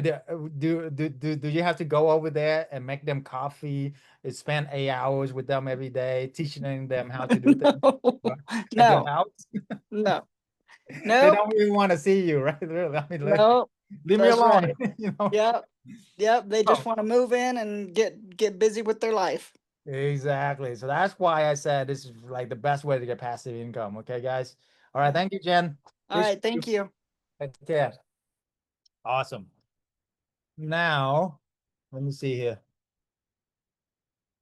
Do you have to go over there and make them coffee and spend 8 hours with them every day, teaching them how to do things right, at their No, house? no, They nope, don't even want to see you, right? Really, I mean, nope. leave me That's alone. right. Yep, yep. They just Oh, want to move in and get busy with their life. exactly. So that's why I said this is like the best way to get passive income. Okay, guys. All right. Yeah. Thank you, Jen. All Appreciate right. you. Thank you. Take care. Awesome. Now, let me see here.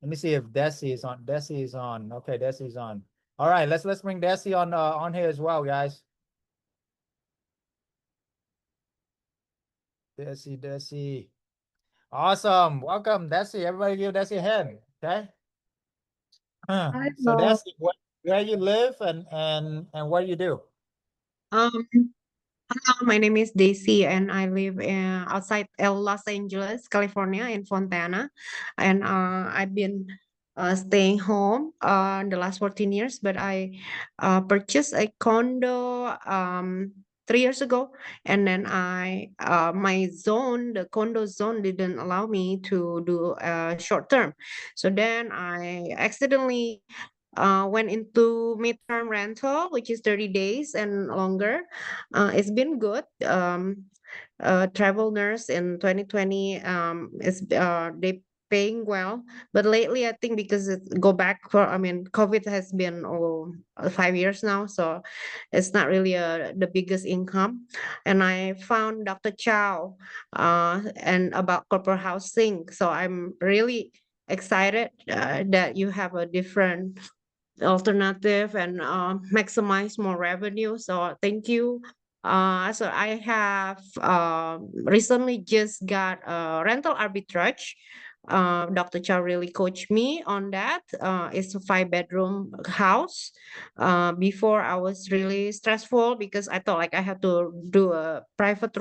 Let me see if Desi is on. Desi is on. Okay, Desi is on. All right, let's bring Desi on here as well, guys. Desi. Awesome. Welcome, Desi. Everybody give Desi a hand. Okay. So Hello. Desi, where you live and what do you do? Um, Hello, my name is Daisy, and I live outside Los Angeles, California, in Fontana. And I've been staying home the last 14 years, but I purchased a condo 3 years ago, and then the condo zone didn't allow me to do short term. So then I accidentally went into midterm rental, which is 30 days and longer. It's been good. Travel nurse in 2020 is they paying well, but lately I think because it go back for I mean COVID has been 5 years now, so it's not really the biggest income. And I found Dr. Chow and about corporate housing, so I'm really excited that you have a different alternative and maximize more revenue. So thank you. So I have recently just got a rental arbitrage. Dr. Chow really coached me on that. It's a 5 bedroom house. Before I was really stressful because I thought like I had to do a private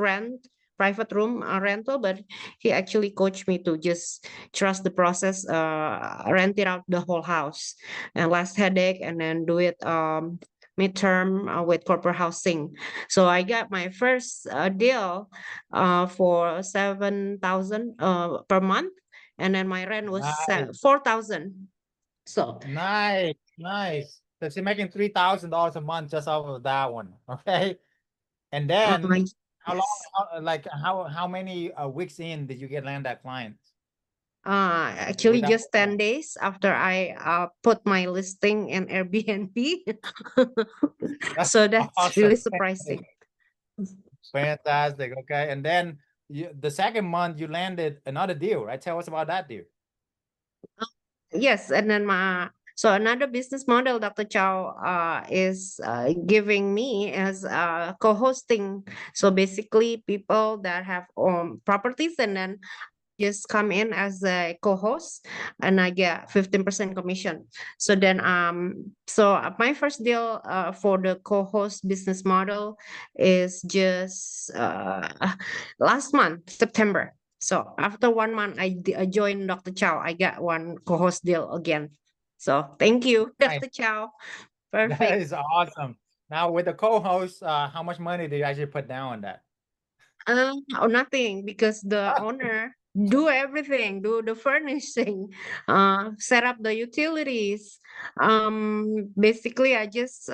room rental, but he actually coached me to just trust the process, rent it out the whole house and less headache, and then do it midterm with corporate housing. So I got my first deal for 7,000 per month, and then my rent was Nice, 4,000. So nice, nice. So she's making $3,000 a month just off of that one. Okay. And then uh, how long, yes. how many weeks in did you get land that client Actually, without? just 10 days after I put my listing in Airbnb. That's So that's awesome. really surprising. Fantastic. Okay. And then the second month you landed another deal, right? Tell us about that deal. Yes, and then so another business model Dr. Chow is giving me as co-hosting. So basically, people that have properties, and then just come in as a co-host and I get 15% commission. So then my first deal for the co-host business model is just last month, September. So after 1 month, I joined Dr. Chow. I got one co-host deal again. So thank you, Nice. Dr. Chow. That Perfect. is awesome. Now with the co-host, how much money do you actually put down on that? Or nothing because the owner do everything, do the furnishing, set up the utilities. Basically, I just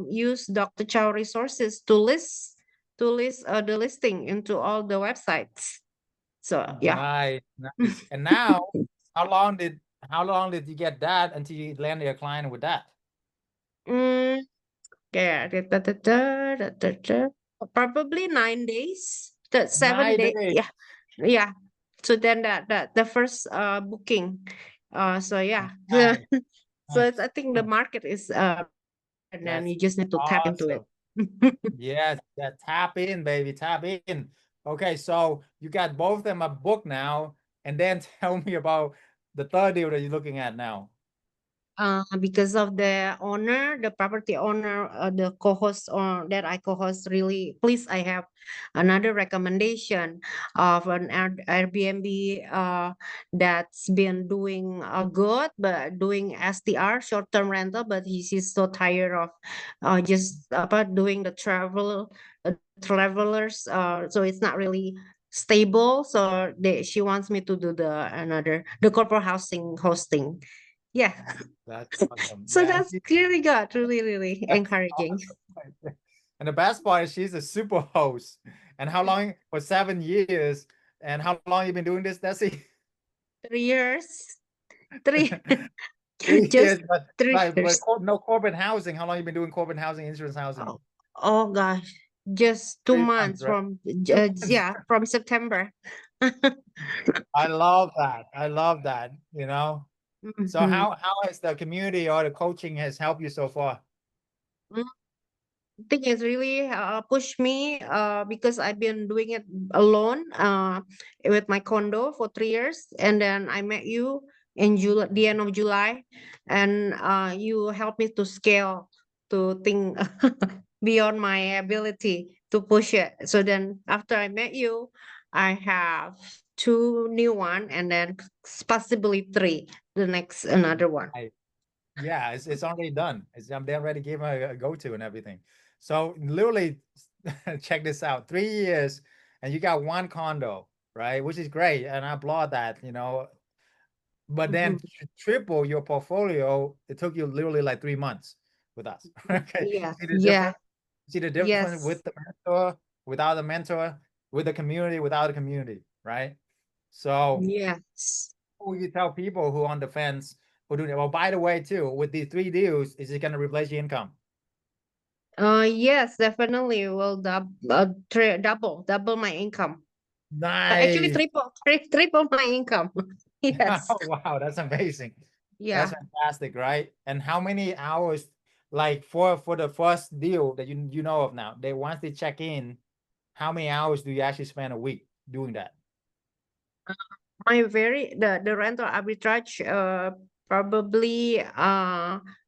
use Dr. Chow resources to list the listing into all the websites. So yeah. Nice, nice. And now, how long did how long did you get that until you landed a client with that? Mm, yeah, probably 9 days. That 7 day. 9 days. Yeah, yeah. So then the first booking. So yeah. Nice, So nice. I think the market is and then That's you just need to tap into it. awesome. Yes, yeah, tap in, baby, tap in. Okay, so you got both of them a book now, and then tell me about the third deal that you're looking at now. Because of the owner, the property owner, the co-host or that I co-host really, please, I have another recommendation of an Airbnb that's been doing good, but doing STR, short-term rental, but he's so tired of just about doing the travelers, so it's not really stable. So she wants me to do the corporate housing hosting. Yeah. That's awesome. So Yeah, and that's really good, really, really that's encouraging. awesome. And the best part is she's a super host. And how long? For 7 years. And how long you been doing this, Desi? 3 years, three, 3 years, just but three but years. no corporate housing. How long you been doing corporate housing, insurance housing? Oh, oh gosh, just two 3 months, months right? 2 months. yeah, from September. I love that. I love that, you know. So Mhm. how has the community or the coaching has helped you so far? Thing is really pushed me because I've been doing it alone with my condo for 3 years, and then I met you in July, the end of July, and you helped me to scale to think beyond my ability to push it. So then after I met you, I have two new one, and then possibly three the next another one. Yeah, it's already done. They already gave her a go-to and everything. So literally, check this out. 3 years, and you got one condo, right? Which is great, and I applaud that. But then Mhm. triple your portfolio. It took you literally like 3 months with us. Okay, Yeah, see the yeah, difference? See the difference yes, with the mentor, without the mentor, with the community, without the community, right? So yes. what would you tell people who are on the fence who do that? Well, by the way, too, with these 3 deals, is it going to replace your income? Yes, definitely will double my income. Actually, Nice. triple my income. Yes. Wow, that's amazing. That's Yeah. fantastic, right? And how many hours, like for the first deal that you know of now, they once they check in, how many hours do you actually spend a week doing that? The rental arbitrage probably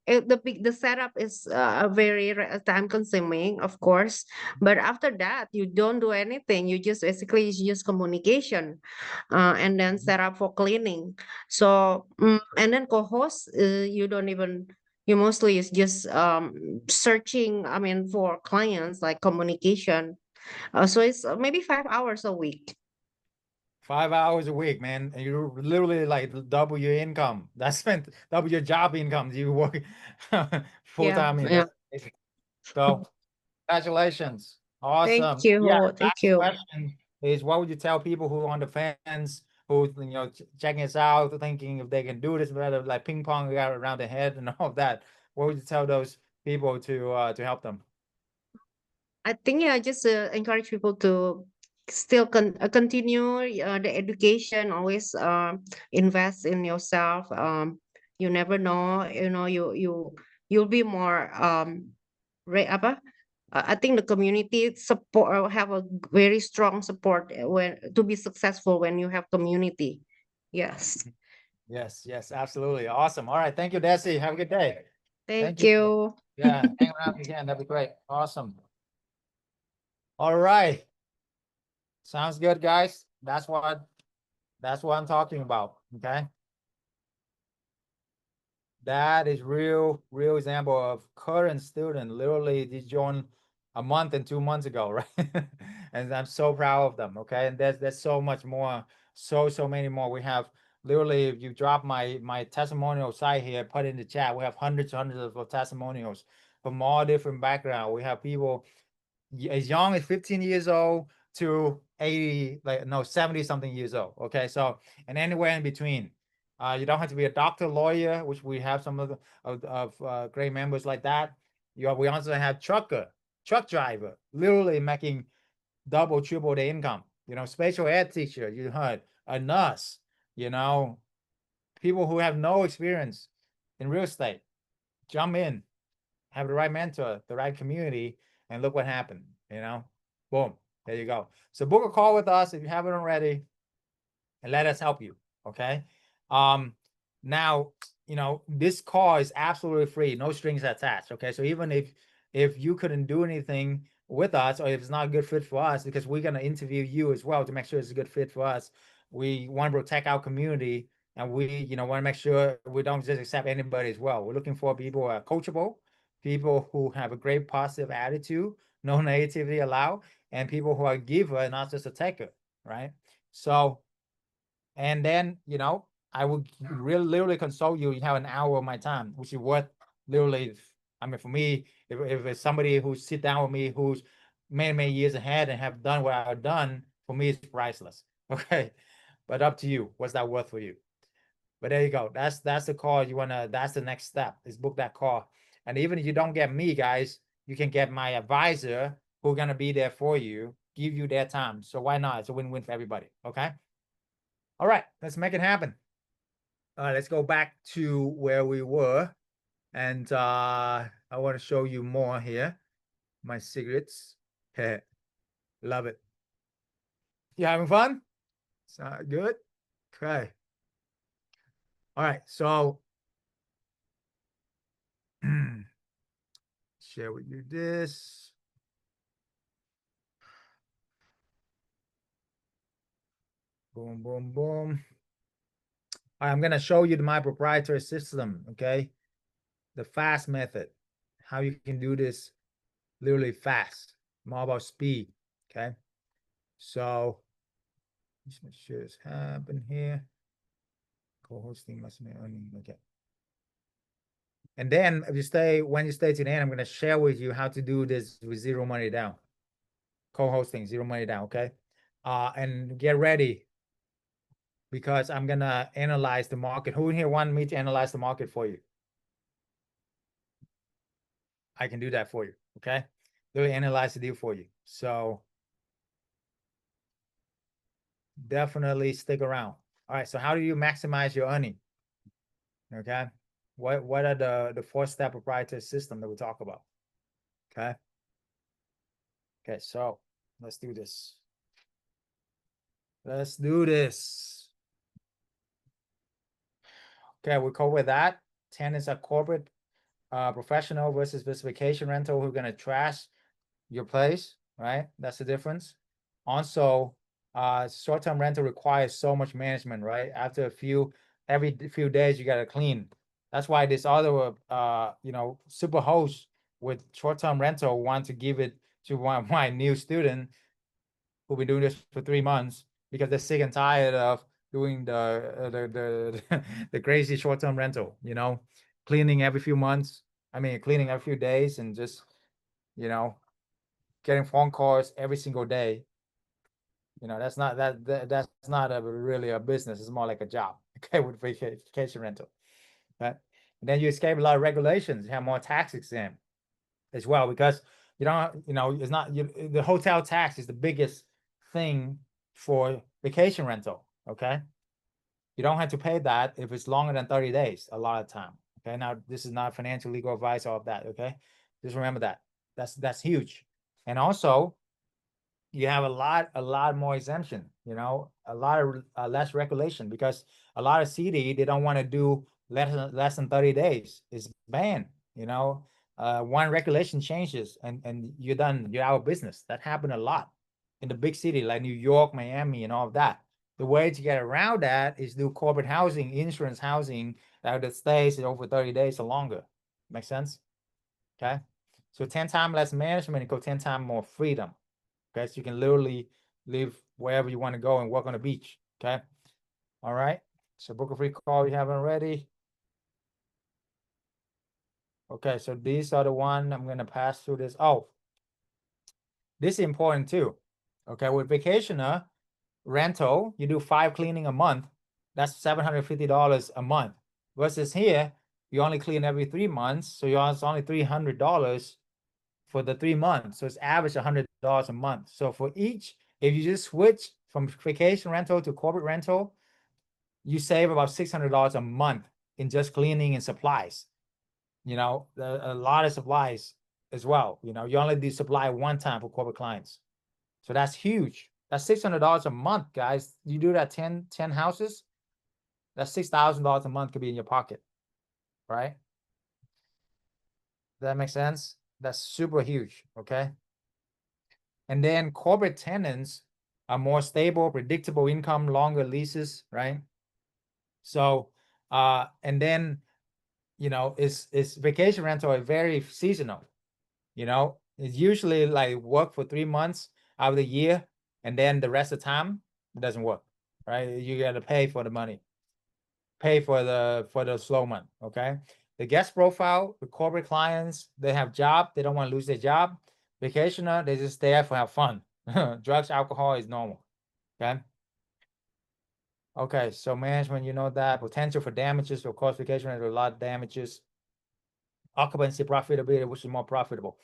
the setup is very time consuming, of course, but after that you don't do anything. You just basically use communication and then Mhm. set up for cleaning. So and then co-host, you don't even, you mostly is just searching, I mean, for clients, like communication. So it's maybe 5 hours a week. 5 hours a week, man, and you literally like double your income. That's meant double your job income. You work full Yeah, time. yeah. That's amazing. So congratulations. Thank Awesome. Yeah, you. Thank last you. question is what would you tell people who are on the fence, who checking us out, thinking if they can do this, rather like ping pong around the head and all of that. What would you tell those people to help them? I think, yeah, just encourage people to still continue the education. Always invest in yourself. You never know. You'll be more apa? I think the community support have a very strong support when to be successful when you have community. Yes. Yes, yes, absolutely. Awesome. All right. Thank you, Desi. Have a good day. Thank Thank you. you. Yeah, hang around again. That'd be great. Awesome. All right. Sounds good, guys. That's what I'm talking about. Okay. That is real example of current student. Literally, they joined a month and 2 months ago, right? And I'm so proud of them. Okay, and there's so much more, so many more. We have literally, if you drop my testimonial site here, put in the chat, we have hundreds of testimonials from all different backgrounds. We have people as young as 15 years old to 80, like no, 70 something years old. Okay, so and anywhere in between. You don't have to be a doctor, lawyer, which we have some of great members like that. We also have truck driver, literally making double, triple the income. Special ed teacher, you heard, a nurse, people who have no experience in real estate, jump in, have the right mentor, the right community, and look what happened. Boom, there you go. So book a call with us if you haven't already, and let us help you. Okay. Now, this call is absolutely free, no strings attached. Okay. So even if you couldn't do anything with us, or if it's not a good fit for us, because we're going to interview you as well to make sure it's a good fit for us, we want to protect our community, and we want to make sure we don't just accept anybody as well. We're looking for people who are coachable, people who have a great positive attitude, no negativity allowed, and people who are a giver, not just a taker, right? So, and then I would really literally consult you. You have an hour of my time, which is worth literally. I mean, for me, if it's somebody who sit down with me who's many years ahead and have done what I've done, for me it's priceless. Okay, but up to you. What's that worth for you? But there you go. That's the call you wanna. That's the next step. Is book that call. And even if you don't get me, guys, you can get my advisor who's gonna be there for you, give you their time. So why not? It's a win-win for everybody. Okay. All right, let's make it happen. All right, let's go back to where we were. And I want to show you more here. My secrets. Love it. You having fun? Sound good? Okay. All right, so share with you this. Boom, boom, boom. All right, I'm going to show you my proprietary system, okay? The fast method, how you can do this literally fast, more about speed, okay? So just make sure it's happening here. Co-hosting must be on, okay. And then if you stay, when you stay to the end, I'm going to share with you how to do this with zero money down. Co-hosting, zero money down, okay? And get ready, because I'm going to analyze the market. Who in here want me to analyze the market for you? I can do that for you, okay? Really analyze the deal for you. So definitely stick around. All right, so how do you maximize your earning? Okay, what are the 4-step proprietary system that we talk about? Okay. Okay, so let's do this. Let's do this. Okay, we cover that. 10 is a corporate professional versus specification rental who are gonna trash your place, right? That's the difference. Also, short-term rental requires so much management, right? After every few days you gotta clean. That's why this other super host with short-term rental want to give it to one of my new student who've been doing this for 3 months, because they're sick and tired of doing the crazy short-term rental, cleaning every few months. I mean, cleaning every few days, and just, getting phone calls every single day. That's not really a business. It's more like a job. Okay, with vacation rental. Right? And then you escape a lot of regulations. You have more tax exempt as well, because it's not the hotel tax is the biggest thing for vacation rental. Okay, you don't have to pay that if it's longer than 30 days a lot of time. Okay, now this is not financial legal advice, all of that. Okay, just remember that. That's huge. And also, you have a lot more exemption, you know, a lot of less regulation, because a lot of city, they don't want to do less than 30 days. It's banned, you know. One regulation changes and you're done, you're out of business. That happened a lot in the big city like New York, Miami, and all of that. The way to get around that is do corporate housing, insurance housing that stays over 30 days or longer. Make sense? Okay. So 10 times less management equals 10 times more freedom. Okay, so you can literally live wherever you want to go and work on the beach. Okay. All right. So book a free call you haven't already. Okay, so these are the one I'm gonna pass through this. Oh, this is important too. Okay, with vacationer rental, you do 5 cleaning a month. That's $750 a month. Versus here, you only clean every 3 months, so it's only $300 for the 3 months. So it's average $100 a month. So for each, if you just switch from vacation rental to corporate rental, you save about $600 a month in just cleaning and supplies. You know, a lot of supplies as well. You know, you only do supply one time for corporate clients. So that's huge. That's $600 a month, guys. You do that 10 houses, that's $6,000 a month could be in your pocket, right? Does that make sense? That's super huge, okay? And then corporate tenants are more stable, predictable income, longer leases, right? So, and then, you know, it's vacation rental are very seasonal. You know, it's usually like work for 3 months out of the year, and then the rest of the time it doesn't work, right? You got to pay for the money, pay for the slow month. Okay. The guest profile, the corporate clients, they have job, they don't want to lose their job. Vacationer, they just there for have fun. Drugs, alcohol is normal. Okay. Okay, so management, you know that potential for damages, of course, vacation has a lot of damages. Occupancy profitability, which is more profitable.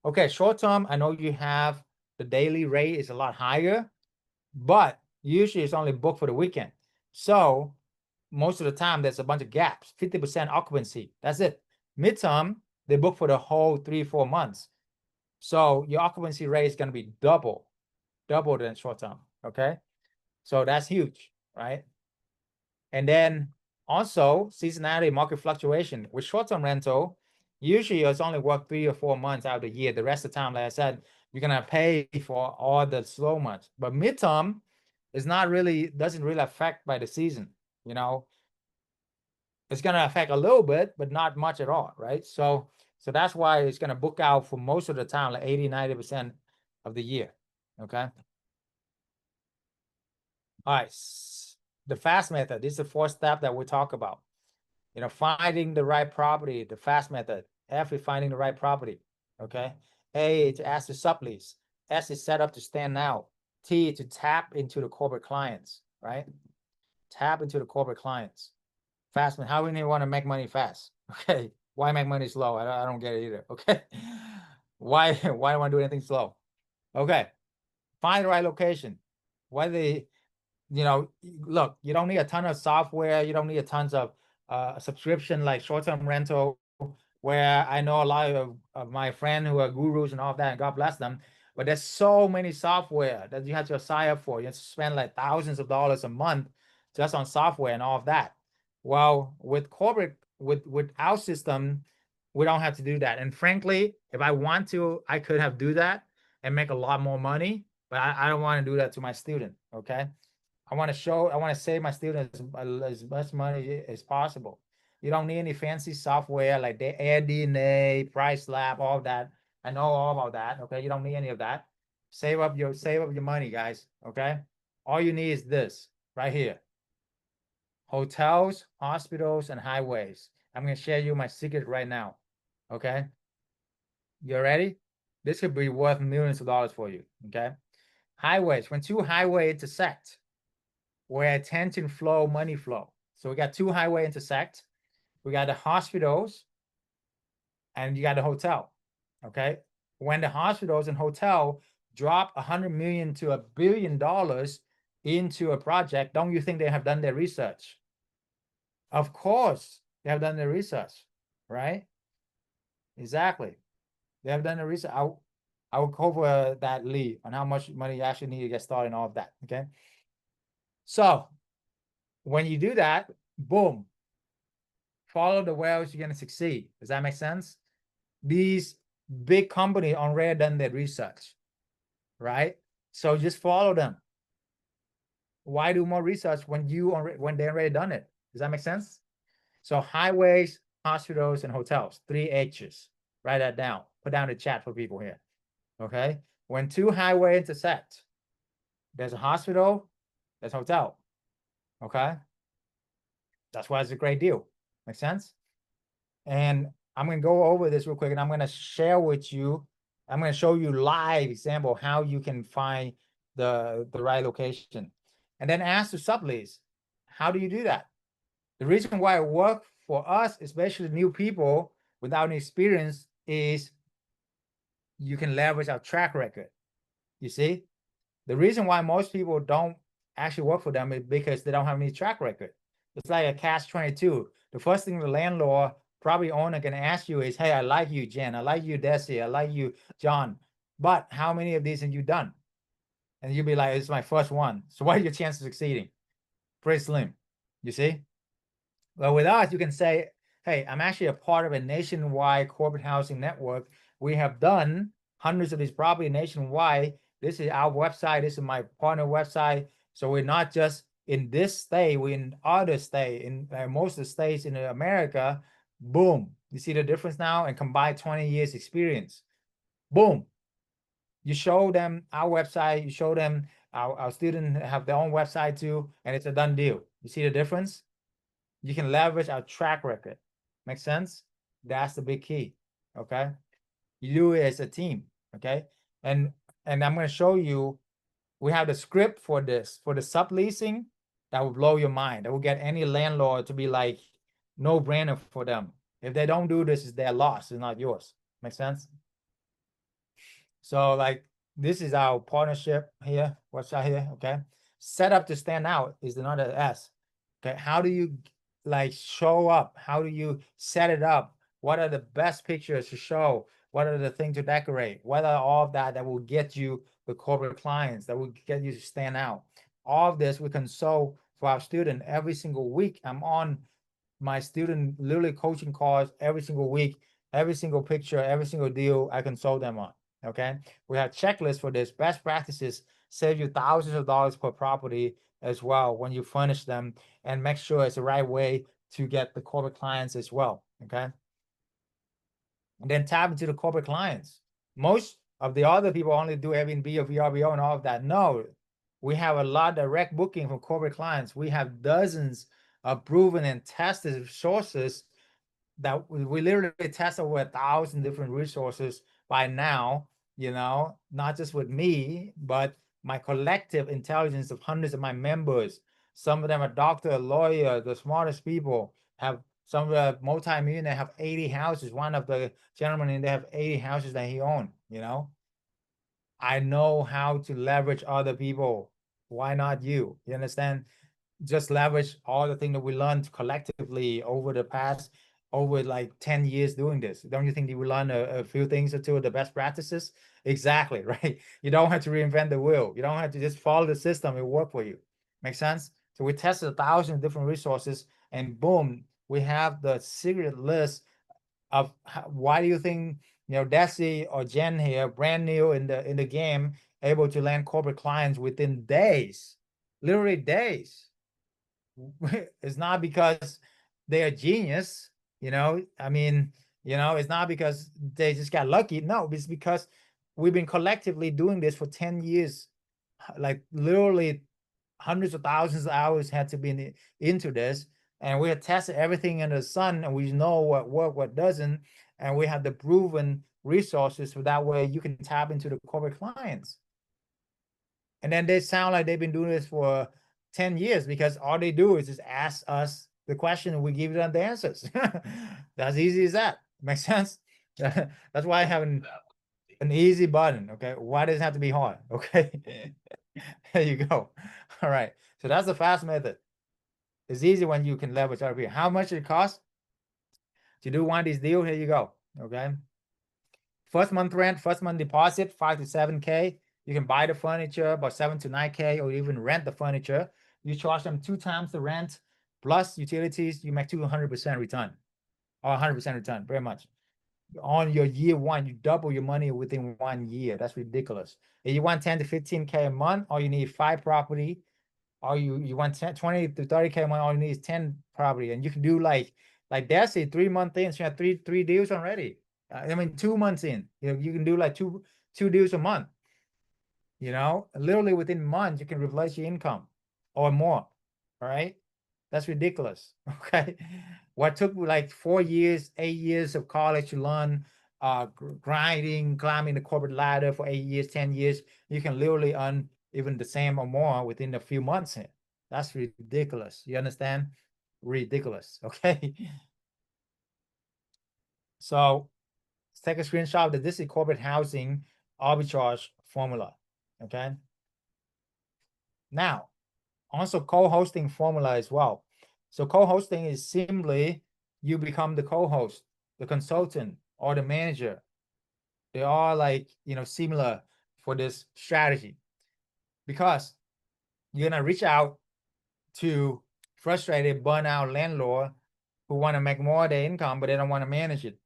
Okay, short term, I know you have the daily rate is a lot higher, but usually it's only booked for the weekend. So most of the time there's a bunch of gaps, 50% occupancy. That's it. Midterm, they book for the whole 3-4 months. So your occupancy rate is going to be double than short term. Okay. So that's huge, right? And then also seasonality, market fluctuation with short-term rental. Usually it's only work 3 or 4 months out of the year. The rest of the time, like I said, you're gonna pay for all the slow months. But midterm is not really, doesn't really affect by the season. You know, it's gonna affect a little bit, but not much at all, right? So that's why it's gonna book out for most of the time, like 80-90% of the year. Okay. All right. The FAST method. This is the 4th step that we talk about. You know, finding the right property, the FAST method. F is finding the right property. Okay. A to ask to sublease. S is set up to stand out. T to tap into the corporate clients, right? Tap into the corporate clients. Fast man. How do you want to make money fast? Okay. Why make money slow? I don't get it either. Okay. Why do I want to do anything slow? Okay. Find the right location. Whether you know, look, you don't need a ton of software. You don't need a tons of subscription like short-term rental, where I know a lot of my friends who are gurus and all that, and God bless them. But there's so many software that you have to sign up for. You have to spend like thousands of dollars a month just on software and all of that. Well, with corporate, with our system, we don't have to do that. And frankly, if I want to, I could have do that and make a lot more money, but I don't want to do that to my student. Okay. I want to save my students as much money as possible. You don't need any fancy software like the AirDNA, Price Lab, all that. I know all about that. Okay. You don't need any of that. Save up your money, guys. Okay. All you need is this right here. Hotels, hospitals, and highways. I'm going to share you my secret right now. Okay. You ready? This could be worth millions of dollars for you. Okay. Highways. When two highways intersect, where attention flow, money flow. So we got 2 highway intersect. We got the hospitals and you got the hotel. Okay. When the hospitals and hotel drop 100 million to $1 billion into a project, don't you think they have done their research? Of course, they have done their research, right? Exactly. They have done the research. I will cover that lead on how much money you actually need to get started and all of that. Okay. So when you do that, boom, follow the whales, you're gonna succeed. Does that make sense? These big companies already done their research, right? So just follow them. Why do more research when they already done it? Does that make sense? So highways, hospitals, and hotels, 3 H's. Write that down. Put down the chat for people here. Okay. When two highways intersect, there's a hospital, there's a hotel. Okay. That's why it's a great deal. Make sense? And I'm going to go over this real quick, and I'm going to share with you. I'm going to show you live example how you can find the right location. And then ask the sublease, how do you do that? The reason why it worked for us, especially new people without any experience, is you can leverage our track record. You see, the reason why most people don't actually work for them is because they don't have any track record. It's like a catch-22. The first thing the landlord, probably owner, can ask you is, hey, I like you, Jen. I like you, Desi. I like you, John. But how many of these have you done? And you'll be like, it's my first one. So what are your chances of succeeding? Pretty slim. You see? Well, with us, you can say, hey, I'm actually a part of a nationwide corporate housing network. We have done hundreds of these properties nationwide. This is our website. This is my partner website. So we're not just in this state, we're in other states, in most of the states in America. Boom. You see the difference now? And combine 20 years experience. Boom. You show them our website. You show them our students have their own website too, and it's a done deal. You see the difference? You can leverage our track record. Make sense? That's the big key. Okay. You do it as a team. Okay. And I'm going to show you, we have the script for this, for the subleasing, that will blow your mind. That will get any landlord to be like, no brainer for them. If they don't do this, it's their loss, it's not yours. Make sense? So like, this is our partnership here. What's out here? Okay. Set up to stand out is another S. Okay. How do you like show up? How do you set it up? What are the best pictures to show? What are the things to decorate? What are all of that will get you the corporate clients, that will get you to stand out? All of this we consult for our student every single week. I'm on my student literally coaching calls every single week, every single picture, every single deal I consult them on. Okay. We have checklists for this. Best practices save you thousands of dollars per property as well when you furnish them, and make sure it's the right way to get the corporate clients as well. Okay. And then tap into the corporate clients. Most of the other people only do Airbnb or VRBO and all of that. No, we have a lot of direct booking from corporate clients. We have dozens of proven and tested sources that we literally test over 1,000 different resources by now, not just with me, but my collective intelligence of hundreds of my members. Some of them are doctor, lawyer, the smartest people. Have some of the multi-millionaire have 80 houses. One of the gentlemen in there have 80 houses that he owned. I know how to leverage other people. Why not you? You understand? Just leverage all the things that we learned collectively over the past, over like 10 years doing this. Don't you think you will learn a few things or two of the best practices? Exactly, right? You don't have to reinvent the wheel. You don't have to just follow the system. It will work for you. Make sense? So we tested 1,000 different resources, and boom, we have the secret list of why do you think Desi or Jen here, brand new in the game, able to land corporate clients within days, literally days. It's not because they are genius, I mean, it's not because they just got lucky. No, it's because we've been collectively doing this for 10 years, like literally hundreds of thousands of hours had to be into this, and we have tested everything in the sun, and we know what works, what doesn't, and we have the proven resources, so that way you can tap into the corporate clients. And then they sound like they've been doing this for 10 years, because all they do is just ask us the question and we give them the answers. That's easy as that. Makes sense? That's why I have an easy button. Okay. Why does it have to be hard? Okay. There you go. All right. So that's the fast method. It's easy when you can leverage other people. How much it costs to do one of these deals? Here you go. Okay. First month rent, first month deposit, 5 to 7K. You can buy the furniture about 7 to 9K, or even rent the furniture. You charge them 2 times the rent plus utilities, you make 200% return, or 100% return, very much. On your year one, you double your money within 1 year. That's ridiculous. If you want 10 to 15K a month, all you need 5 property. Or you want 10, 20 to 30K a month, all you need is 10 property. And you can do like that's a 3 month in, so you have three deals already. I mean, 2 months in, you can do like two deals a month. Literally within months, you can replace your income or more. All right. That's ridiculous. Okay. What took like 4 years, 8 years of college to learn, grinding, climbing the corporate ladder for 8 years, 10 years, you can literally earn even the same or more within a few months here. That's ridiculous. You understand? Ridiculous. Okay. So let's take a screenshot of this is corporate housing arbitrage formula. Okay. Now, also co-hosting formula as well. So co-hosting is simply you become the co-host, the consultant, or the manager. They are like, similar for this strategy, because you're gonna reach out to frustrated, burnout landlord who want to make more of their income, but they don't want to manage it.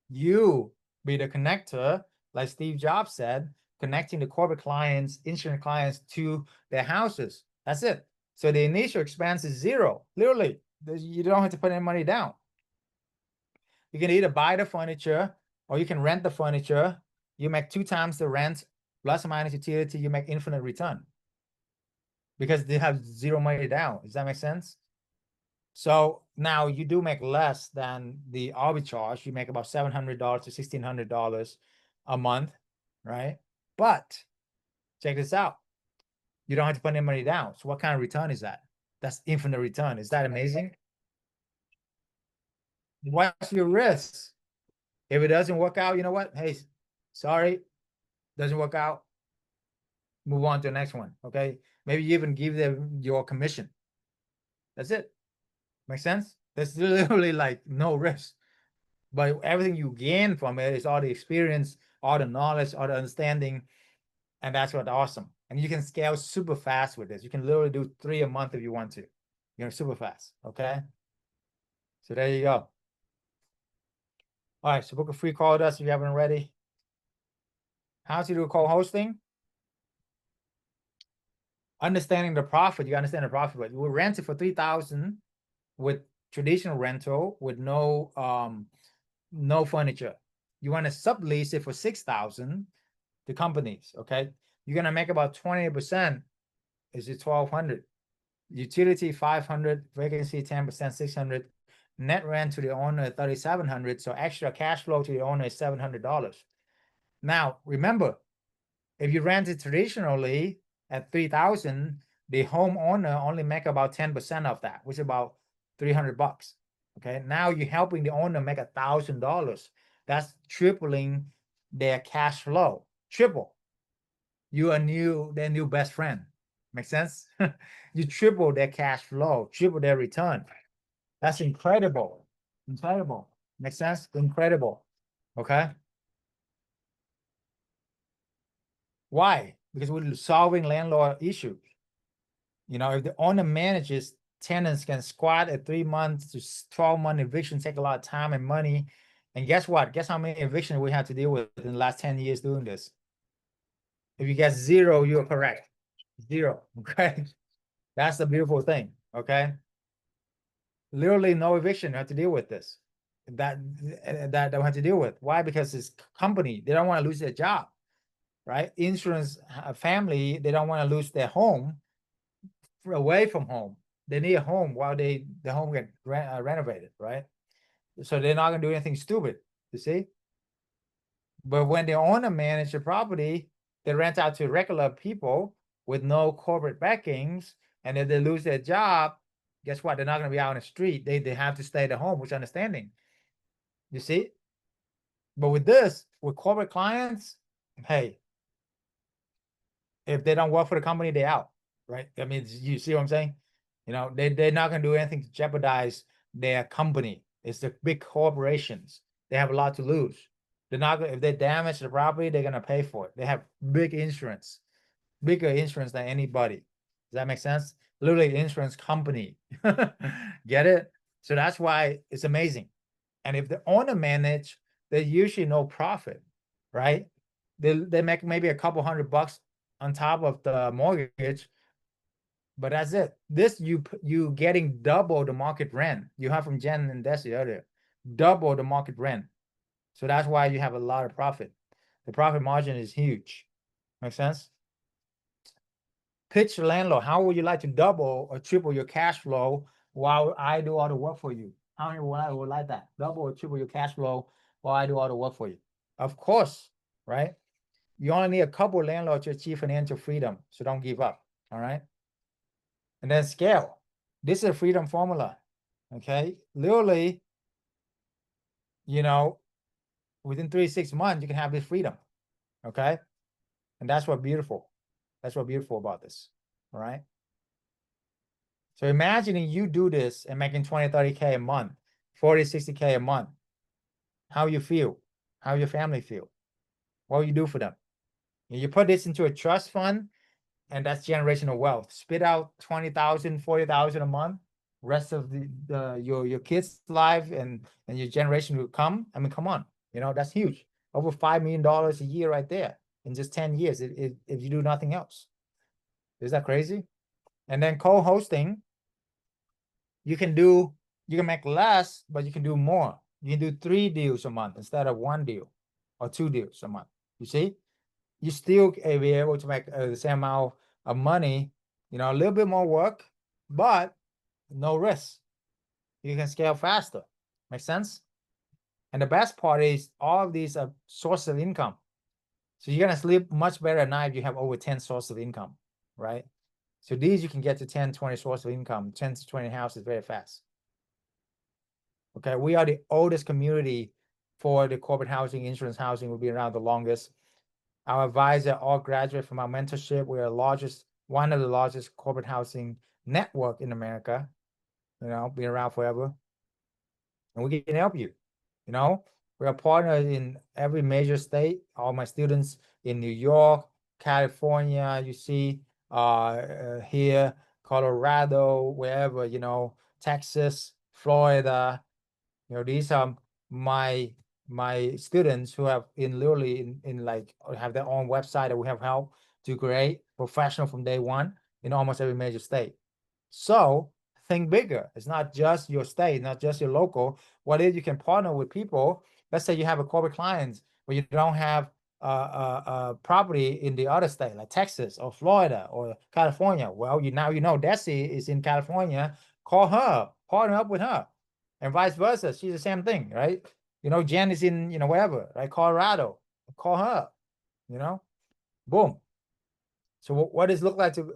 You be the connector, like Steve Jobs said, connecting the corporate clients, insurance clients to their houses. That's it. So the initial expense is zero. Literally, you don't have to put any money down. You can either buy the furniture or you can rent the furniture. You make 2 times the rent plus or minus utility. You make infinite return because they have zero money down. Does that make sense? So now you do make less than the arbitrage. You make about $700 to $1,600 a month, right? But check this out. You don't have to put any money down. So what kind of return is that? That's infinite return. Is that amazing? What's your risk? If it doesn't work out, you know what? Hey, sorry, doesn't work out. Move on to the next one, okay? Maybe you even give them your commission. That's it. Make sense? There's literally like no risk. But everything you gain from it is all the experience, all the knowledge, all the understanding. And that's what's awesome. And you can scale super fast with this. You can literally do 3 a month if you want to. Super fast. Okay. So there you go. All right. So book a free call with us if you haven't already. How to do co-hosting? Understanding the profit. You understand the profit, but we'll rent it for 3,000 with traditional rental with no furniture. You want to sublease it for 6,000 to companies. Okay. You're gonna make about 20%. Is it 1,200? Utility 500, vacancy 10%, 600. Net rent to the owner 3,700. So extra cash flow to the owner is $700. Now remember, if you rent it traditionally at 3,000, the homeowner only make about 10% of that, which is about $300. Okay, now you're helping the owner make $1,000. That's tripling their cash flow. Triple. You are their new best friend. Make sense? You triple their cash flow, triple their return. That's incredible. Incredible. Make sense? Incredible. Okay. Why? Because we're solving landlord issues. If the owner manages, tenants can squat at 3 months to 12-month eviction, take a lot of time and money. And guess what? Guess how many evictions we have to deal with in the last 10 years doing this? If you get 0, you're correct. 0. Okay. That's the beautiful thing. Okay. Literally no eviction. You have to deal with this. That they have to deal with. Why? Because it's company. They don't want to lose their job. Right? Insurance family, they don't want to lose their home away from home. They need a home while the home get renovated, right? So they're not gonna do anything stupid, you see? But when the owner manage the property, they rent out to regular people with no corporate backings, and if they lose their job, guess what? They're not gonna be out on the street. They have to stay at home, which understanding. You see? But with this, with corporate clients, hey, if they don't work for the company, they're out, right? I mean, you see what I'm saying? They're not gonna do anything to jeopardize their company. It's the big corporations. They have a lot to lose. They're not gonna, if they damage the property, they're gonna pay for it. They have big insurance, bigger insurance than anybody. Does that make sense? Literally insurance company. Get it? So that's why it's amazing. And if the owner manage, they usually no profit, right? They make maybe a couple $100 on top of the mortgage, but that's it. This you getting double the market rent. You have from Jen and Desi earlier, double the market rent. So that's why you have a lot of profit. The profit margin is huge. Make sense? Pitch the landlord, how would you like to double or triple your cash flow while I do all the work for you? How many would like that? Double or triple your cash flow while I do all the work for you? Of course, right? You only need a couple landlords to achieve financial freedom, so don't give up, all right? And then scale. This is a freedom formula, okay? Literally, you know, within 3 to 6 months, you can have this freedom, okay? And that's what beautiful. That's what beautiful about this, all right? So imagining you do this and making 20, 30K a month, 40, 60K a month, how you feel, how your family feel, what you do for them. And you put this into a trust fund, and that's generational wealth. Spit out 20,000, 40,000 a month, rest of your kids' life and your generation will come. I mean, come on, you know, that's huge. Over $5 million a year right there in just 10 years if you do nothing else. Is that crazy? And then co-hosting, you can make less, but you can do more. You can do 3 deals a month instead of 1 deal or 2 deals a month. You see, you still be able to make the same amount of money, you know, a little bit more work, but no risk. You can scale faster. Make sense? And the best part is all of these are sources of income. So you're gonna sleep much better at night if you have over 10 sources of income, right? So these you can get to 10, 20 sources of income, 10 to 20 houses very fast. Okay, we are the oldest community for the corporate housing, insurance housing. Will be around the longest. Our advisor all graduate from our mentorship. We are one of the largest corporate housing network in America. You know, been around forever, and we can help you. You know, we're a partner in every major state. All my students in New York, California, you see, here, Colorado, wherever, you know, Texas, Florida. You know, these are my students who have literally in like have their own website that we have helped to create professional from day one in almost every major state. So think bigger. It's not just your state, not just your local. What if you can partner with people? Let's say you have a corporate client, but you don't have a property in the other state, like Texas or Florida or California. Well, you know Desi is in California. Call her, partner up with her, and vice versa. She's the same thing, right? You know, Jen is in, you know, wherever, right? Colorado. Call her, you know, boom. So what does it look like to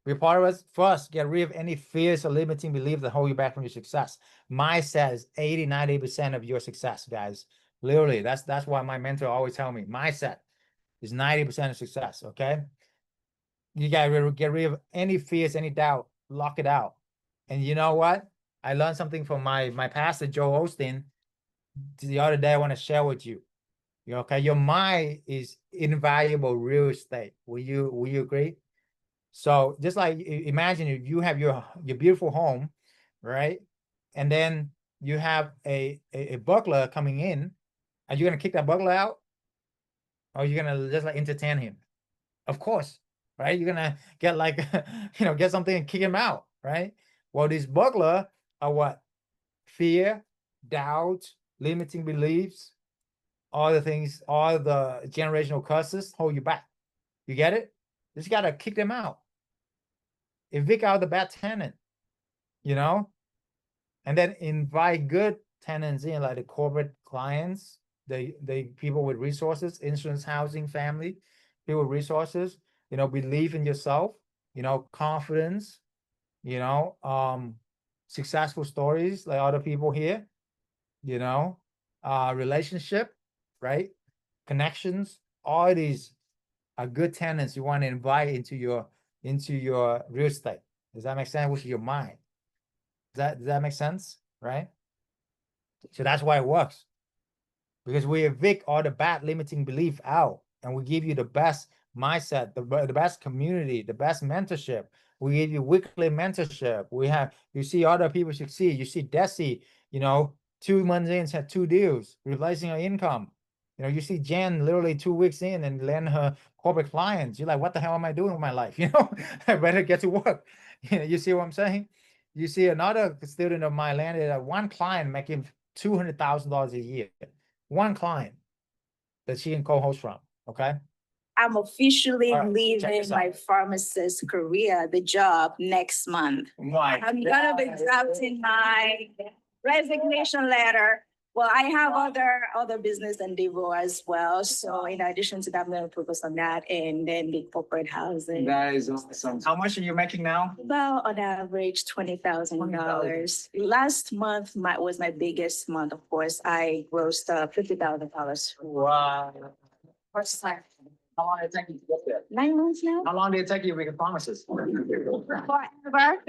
be part of us? First, get rid of any fears or limiting beliefs that hold you back from your success. Mindset is 80, 90% of your success, guys. Literally, that's why my mentor always tell me, mindset is 90% of success, okay? You gotta get rid of any fears, any doubt, lock it out. And you know what? I learned something from my pastor, Joe Osteen, the other day I want to share with you. Okay, your mind is invaluable real estate. Will you agree? So just like imagine if you have your beautiful home, right? And then you have a burglar coming in. Are you gonna kick that burglar out? Or are you gonna just like entertain him? Of course, right? You're gonna get like get something and kick him out, right? Well, these burglar are what? Fear, doubt, limiting beliefs, all the things, all the generational curses hold you back. You get it? You just gotta kick them out. Evict out the bad tenant, you know, and then invite good tenants in, like the corporate clients, the people with resources, insurance, housing, family, people with resources, you know, believe in yourself, you know, confidence, you know, successful stories like other people here, you know, relationship, right? Connections, all these are good tenants you want to invite into your real estate. Does that make sense? With your mind. Does that make sense? Right? So that's why it works. because we evict all the bad limiting belief out, and we give you the best mindset, the best community, the best mentorship. We give you weekly mentorship. You see other people succeed. You see Desi, 2 months in, had 2 deals, realizing her income. You see Jen literally 2 weeks in and land her corporate clients. You're like, what the hell am I doing with my life? I better get to work. You see what I'm saying? You see another student of mine landed at one client making $200,000 a year. One client that she can co-host from. Okay. I'm officially All right, check leaving this out. my pharmacist career, the job, next month. Right. I'm gonna be drafting my resignation letter. Well, I have other business endeavor as well. So in addition to that, I'm gonna focus on that and then the corporate housing. That is awesome. How much are you making now? About on average $20,000. Last month was my biggest month. Of course, I grossed $50,000. Wow. First time. How long did it take you to get there? 9 months now. How long did it take you to become a pharmacist? Forever.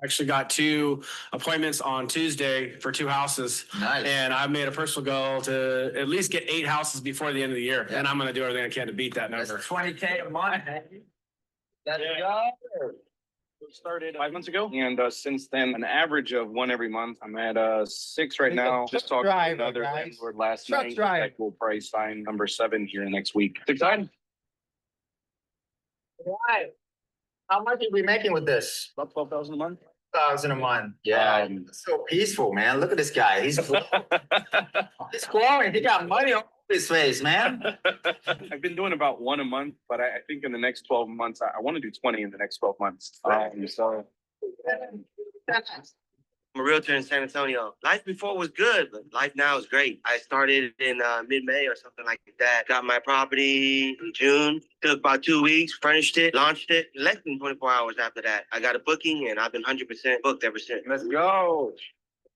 Actually got 2 appointments on Tuesday for 2 houses. Nice. And I've made a personal goal to at least get 8 houses before the end of the year. Yeah. And I'm gonna do everything I can to beat that That's number. 20K a month. Let's Yeah. go. We started 5 months ago, and since then, an average of 1 every month. I'm at 6 right He's a now. Just talked to driver, another guys. landlord last Truck night. driver. That will probably sign number 7 here next week. It's exciting. Right. How much are we making with this? About 12,000 a month. 1,000 a month. Yeah. So peaceful, man. Look at this guy. He's glowing. He got money on his face, man. I've been doing about 1 a month, but I think in the next 12 months, I want to do 20 in the next 12 months. So I'm a realtor in San Antonio. Life before was good, but life now is great. I started in mid-May or something like that. Got my property in June. Took about 2 weeks, furnished it, launched it. Less than 24 hours after that, I got a booking, and I've been 100% booked ever since. Let's go.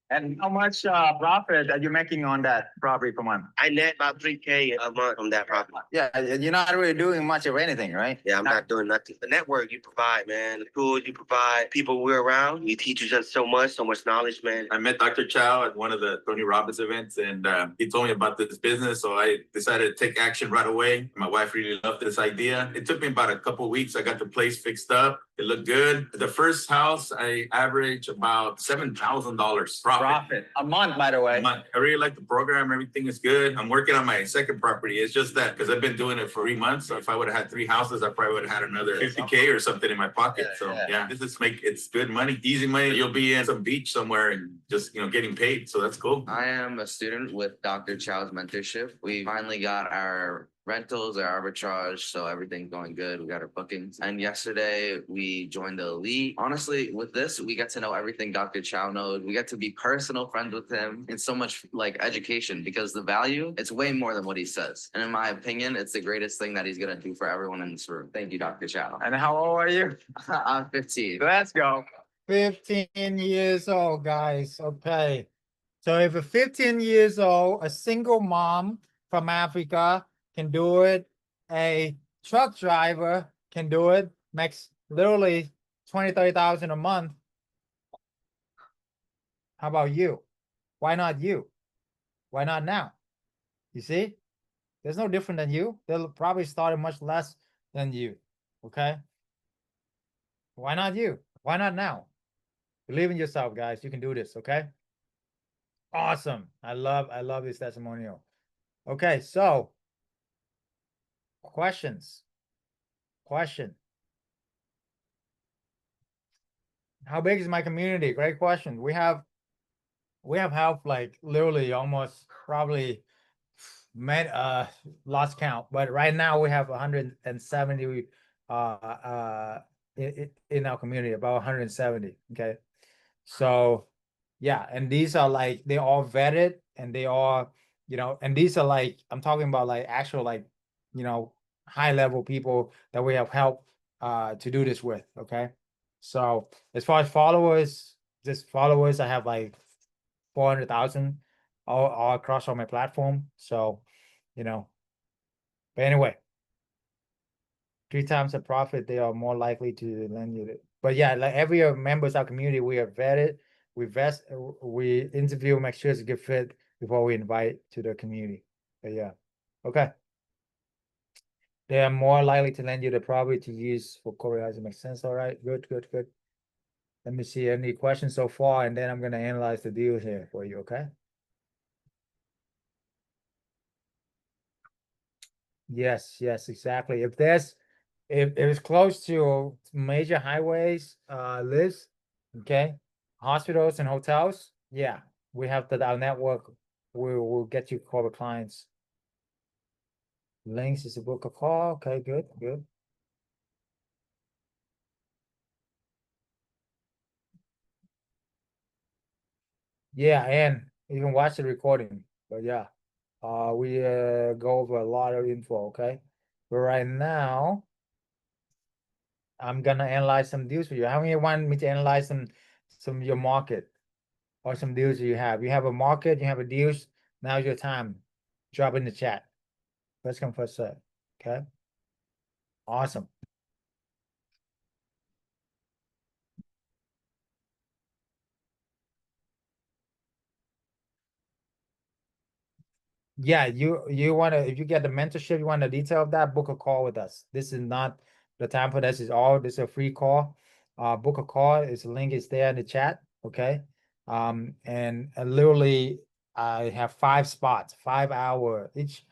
And how much profit are you making on that property per month? I net about 3K a month from that property. Yeah, you're not really doing much of anything, right? Yeah, I'm not doing nothing. The network you provide, man. The tools you provide, people we're around. You teach us so much knowledge, man. I met Dr. Chau at one of the Tony Robbins events, and he told me about this business. So I decided to take action right away. My wife really loved this idea. It took me about a couple of weeks. I got the place fixed up. It looked good. The first house, I averaged about $7,000 profit A month, by the way. a month. I really like the program. Everything is good. I'm working on my second property. It's just that because I've been doing it for 3 months. So if I would have had 3 houses, I probably would have had another 50K or something in my pocket. So yeah, it's good money, easy money. You'll be in some beach somewhere and just, getting paid. So that's cool. I am a student with Dr. Chau's mentorship. We finally got our rentals, our arbitrage, so everything's going good. We got our bookings. And yesterday we joined the elite. Honestly, with this, we get to know everything Dr. Chau knows. We get to be personal friends with him and so much education, because the value, it's way more than what he says. And in my opinion, it's the greatest thing that he's gonna do for everyone in this room. Thank you, Dr. Chau. And how old are you? I'm 15. Let's go. 15 years old, guys. Okay. So if a 15 years old, a single mom from Africa can do it, a truck driver can do it, makes literally 20,000-30,000 a month. How about you? Why not you? Why not now? You see? There's no different than you. They'll probably start much less than you. Okay? Why not you? Why not now? Believe in yourself, guys. You can do this, okay? Awesome. I love this testimonial. Okay, so questions. Question. How big is my community? Great question. We have helped like literally almost probably lost count, but right now we have 170 in our community, about 170. Okay. So yeah, and these are like, they're all vetted and they are, and these are like, I'm talking about like actual like, high level people that we have helped to do this with. Okay. So as far as followers, I have like 400,000 all across on my platform. So, but anyway, 3 times the profit, they are more likely to lend you. But yeah, like every members of our community, we are vetted, we interview, make sure it's a good fit. before we invite to the community. But yeah, okay. They are more likely to lend you the property to use for corporate housing. Makes sense. All right, good, good, good. Let me see any questions so far, and then I'm gonna analyze the deal here for you. Okay. Yes, yes, exactly. If it's close to major highways, Liz, okay, hospitals and hotels, yeah, we have our network. We'll get you corporate clients. Links is a book a call. Okay, good, good. Yeah, and you can watch the recording. But yeah, we go over a lot of info. Okay, but right now, I'm gonna analyze some deals for you. How many want me to analyze some of your market or some deals you have? You have a market, you have a deals. Now's your time. Drop in the chat. First come, first serve. Okay, awesome. Yeah, you want to, if you get the mentorship, you want the detail of that, book a call with us. This is not the time for this. This is a free call. Book a call. Its link is there in the chat. Okay. And literally I have 5 spots, 5 hour each.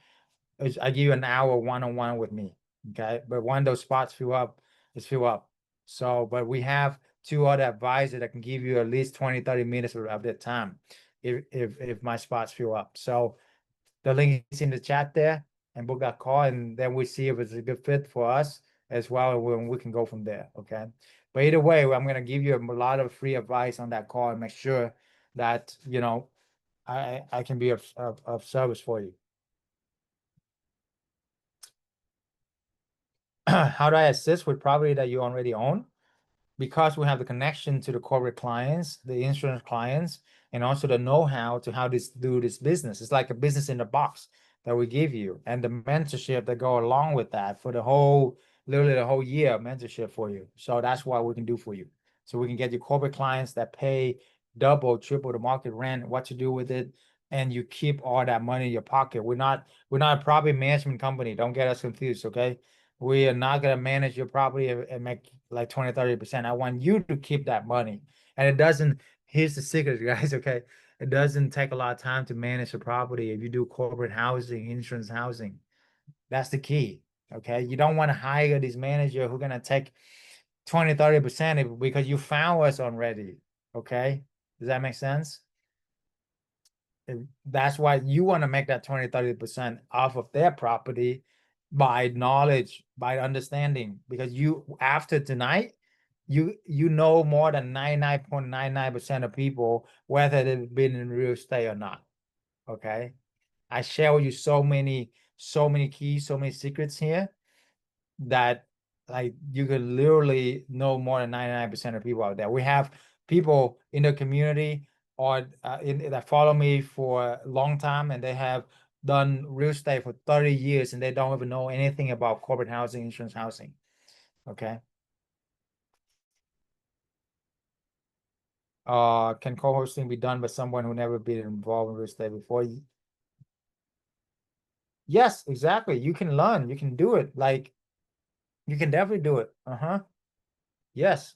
I give you an hour one-on-one with me. Okay. But one of those spots fill up, is fill up. So, but we have 2 other advisors that can give you at least 20, 30 minutes of their time if my spots fill up. So the link is in the chat there, and book that call, and then we see if it's a good fit for us as well, when we can go from there. Okay. But either way, I'm gonna give you a lot of free advice on that call and make sure that I can be of service for you. How do I assist with property that you already own? Because we have the connection to the corporate clients, the insurance clients, and also the know-how to how to do this business. It's like a business in the box that we give you, and the mentorship that go along with that for literally the whole year of mentorship for you. So that's what we can do for you. So we can get you corporate clients that pay double, triple the market rent, what to do with it, and you keep all that money in your pocket. We're not a property management company. Don't get us confused, okay? We are not gonna manage your property and make like 20, 30%. I want you to keep that money. And it doesn't, here's the secret, guys, okay? It doesn't take a lot of time to manage a property if you do corporate housing, insurance housing. That's the key, okay? You don't want to hire these managers who are gonna take 20, 30% because you found us already, okay? Does that make sense? That's why you want to make that 20, 30% off of their property by knowledge, by understanding, because after tonight, you know more than 99.99% of people, whether they've been in real estate or not. Okay. I share with you so many keys, so many secrets here that like you could literally know more than 99% of people out there. We have people in the community or that follow me for a long time, and they have done real estate for 30 years and they don't even know anything about corporate housing, insurance housing. Okay. Can co-hosting be done by someone who never been involved in real estate before? Yes, exactly. You can learn, you can do it. Like you can definitely do it. Yes.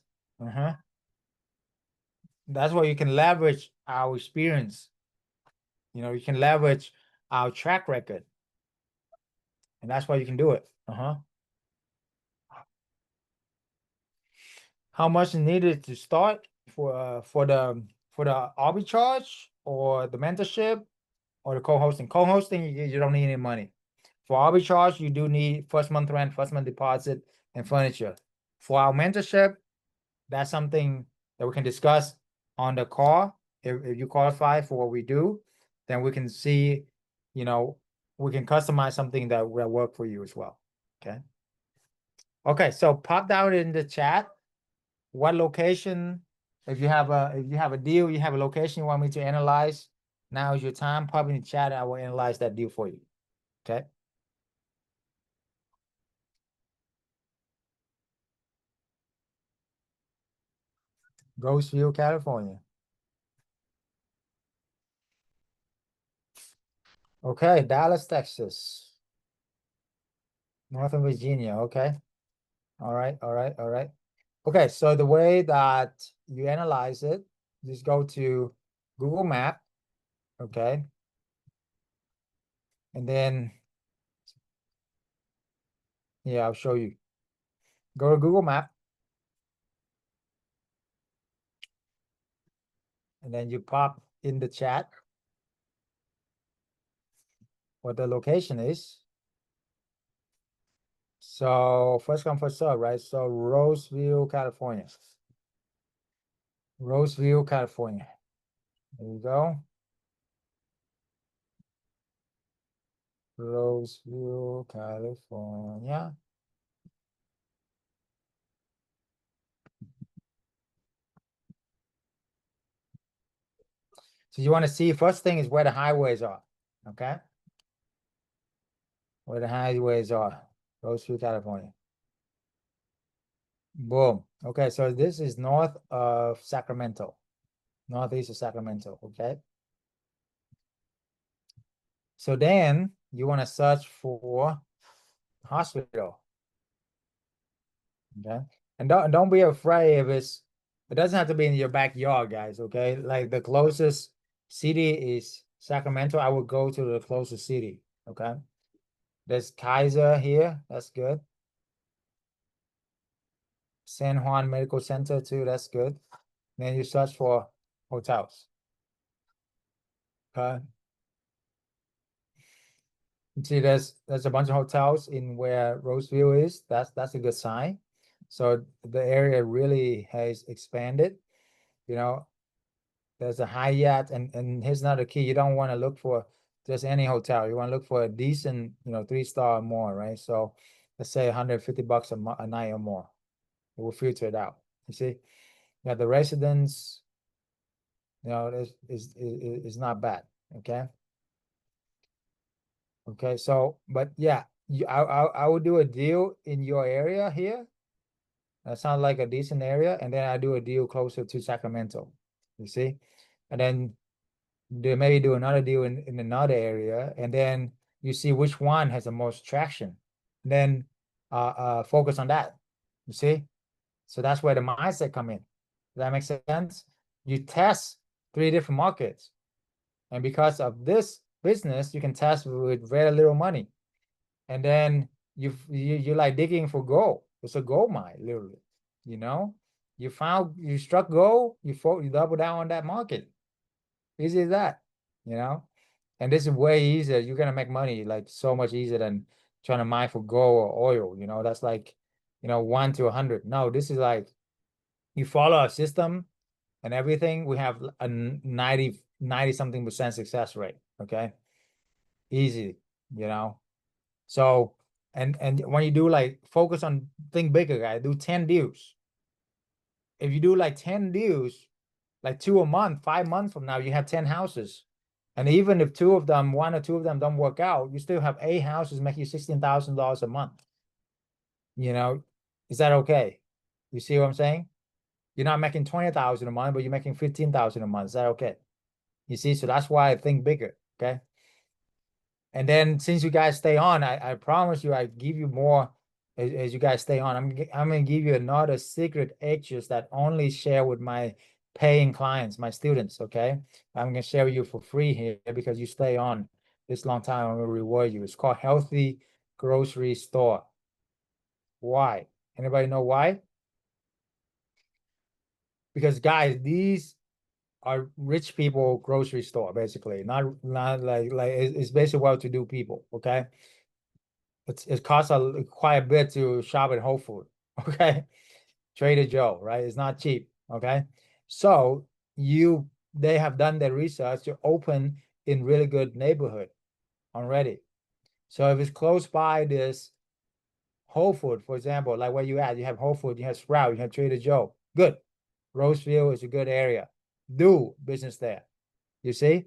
That's why you can leverage our experience. You can leverage our track record, and that's why you can do it. How much is needed to start for the arbitrage or the mentorship or the co-hosting? Co-hosting, you don't need any money. For arbitrage, you do need first month rent, first month deposit, and furniture. For our mentorship, that's something that we can discuss on the call. If you qualify for what we do, then we can see, we can customize something that will work for you as well. Okay. Okay, so pop down in the chat what location, if you have a deal, you have a location you want me to analyze. Now is your time. Pop in the chat, I will analyze that deal for you. Okay. Ghostville, California. Okay, Dallas, Texas. Northern Virginia, okay. All right, all right, all right. Okay, so the way that you analyze it, just go to Google Map, okay? And then, yeah, I'll show you. Go to Google Map. And then you pop in the chat what the location is. So first come, first serve, right? So Roseville, California. Roseville, California. There you go. Roseville, California. So you want to see, first thing is where the highways are, okay? Where the highways are, Roseville, California. Boom. Okay, so this is north of Sacramento, northeast of Sacramento, okay? So then you want to search for hospital, okay? And don't be afraid if it doesn't have to be in your backyard, guys, okay? Like the closest city is Sacramento. I would go to the closest city, okay? There's Kaiser here, that's good. San Juan Medical Center too, that's good. Then you search for hotels, okay? You see there's a bunch of hotels in where Roseville is. That's a good sign. So the area really has expanded, you know. There's a Hyatt, and here's another key. You don't want to look for just any hotel. You want to look for a decent, 3-star or more, right? So let's say $150 a night or more. It will filter it out. You see, yeah, the residence, is not bad. Okay. Okay. So, but yeah, I would do a deal in your area here. That sounds like a decent area, and then I do a deal closer to Sacramento. You see, and then maybe do another deal in another area, and then you see which one has the most traction. Then focus on that. You see, so that's where the mindset come in. Does that make sense? You test 3 different markets, and because of this business, you can test with very little money, and then you're like digging for gold. It's a gold mine, literally. You struck gold, you double down on that market. Easy as that, and this is way easier. You're gonna make money like so much easier than trying to mine for gold or oil. That's like 1 to 100. No, this is like you follow our system and everything. We have a 90 something percent success rate. Okay, easy. So and when you do, like, focus on, think bigger, guys. Do 10 deals. If you do like 10 deals, like 2 a month, 5 months from now, you have 10 houses. And even if 1 or 2 of them don't work out, you still have 8 houses making you $16,000 a month. Is that okay? You see what I'm saying? You're not making 20,000 a month, but you're making 15,000 a month. Is that okay? You see, so that's why I think bigger. Okay. And then since you guys stay on, I promise you, I give you more as you guys stay on. I'm gonna give you another secret extras that only share with my paying clients, my students. Okay, I'm gonna share with you for free here because you stay on this long time. I'm gonna reward you. It's called Healthy Grocery Store. Why? Anybody know why? Because, guys, these are rich people grocery store, basically. Not like it's basically well-to-do people. Okay. It costs quite a bit to shop at Whole Foods, okay? Trader Joe, right? It's not cheap, okay? So they have done their research to open in really good neighborhood already. So if it's close by this Whole Foods, for example, like where you at, you have Whole Foods, you have Sprout, you have Trader Joe. Good. Roseville is a good area. Do business there. You see?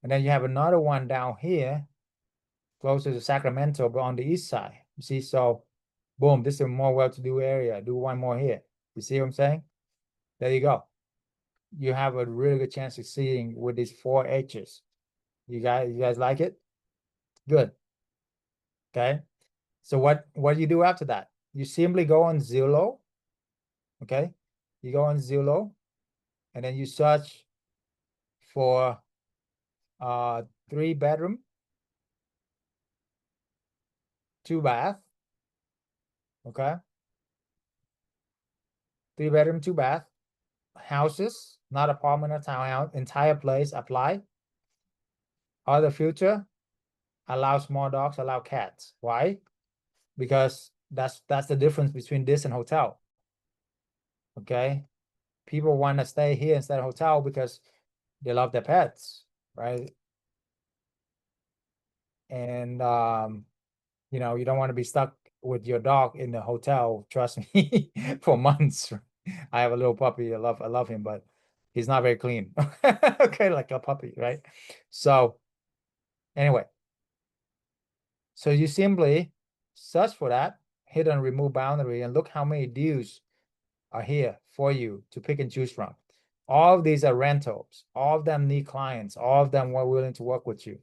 And then you have another one down here, closer to Sacramento, but on the east side. You see, so boom, this is a more well-to-do area. Do one more here. You see what I'm saying? There you go. You have a really good chance of succeeding with these 4 H's. You guys like it? Good. Okay. So what do you do after that? You simply go on Zillow. Okay. You go on Zillow and then you search for 3-bedroom, 2-bath. Okay. 3-bedroom, 2-bath houses, not apartment or townhouse, entire place, apply. Other filter, allow small dogs, allow cats. Why? Because that's the difference between this and hotel. Okay. People want to stay here instead of hotel because they love their pets, right? And you know, you don't want to be stuck with your dog in the hotel, trust me, for months. I have a little puppy. I love him, but he's not very clean. Okay, like a puppy, right? So anyway, so you simply search for that, hit on remove boundary, and look how many deals are here for you to pick and choose from. All of these are rentals. All of them need clients. All of them were willing to work with you.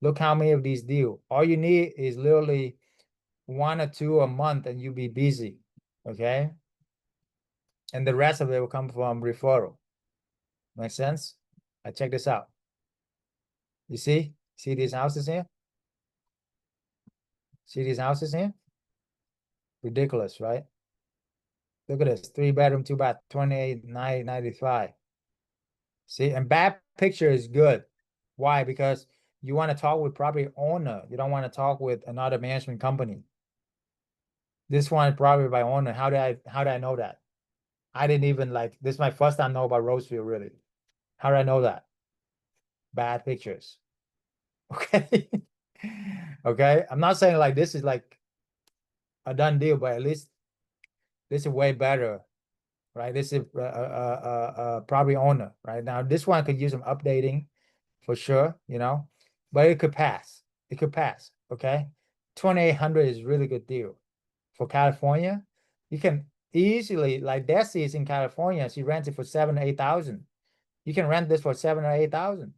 Look how many of these deal. All you need is literally 1 or 2 a month and you'll be busy. Okay. And the rest of it will come from referral. Make sense? Check this out. You see these houses here? See these houses here? Ridiculous, right? Look at this, 3-bedroom, 2-bath, 28,995. See, and bad picture is good. Why? Because you want to talk with property owner. You don't want to talk with another management company. This one is probably by owner. How did I know that? I didn't even like, this is my first time know about Roseville, really. How did I know that? Bad pictures. Okay. Okay. I'm not saying like this is like a done deal, but at least this is way better, right? This is property owner, right? Now this one could use some updating for sure, you know, but it could pass. It could pass. Okay. 2,800 is really good deal for California. You can easily, like Desi is in California, she rents it for 7,000 or 8,000. You can rent this for 7,000 or 8,000.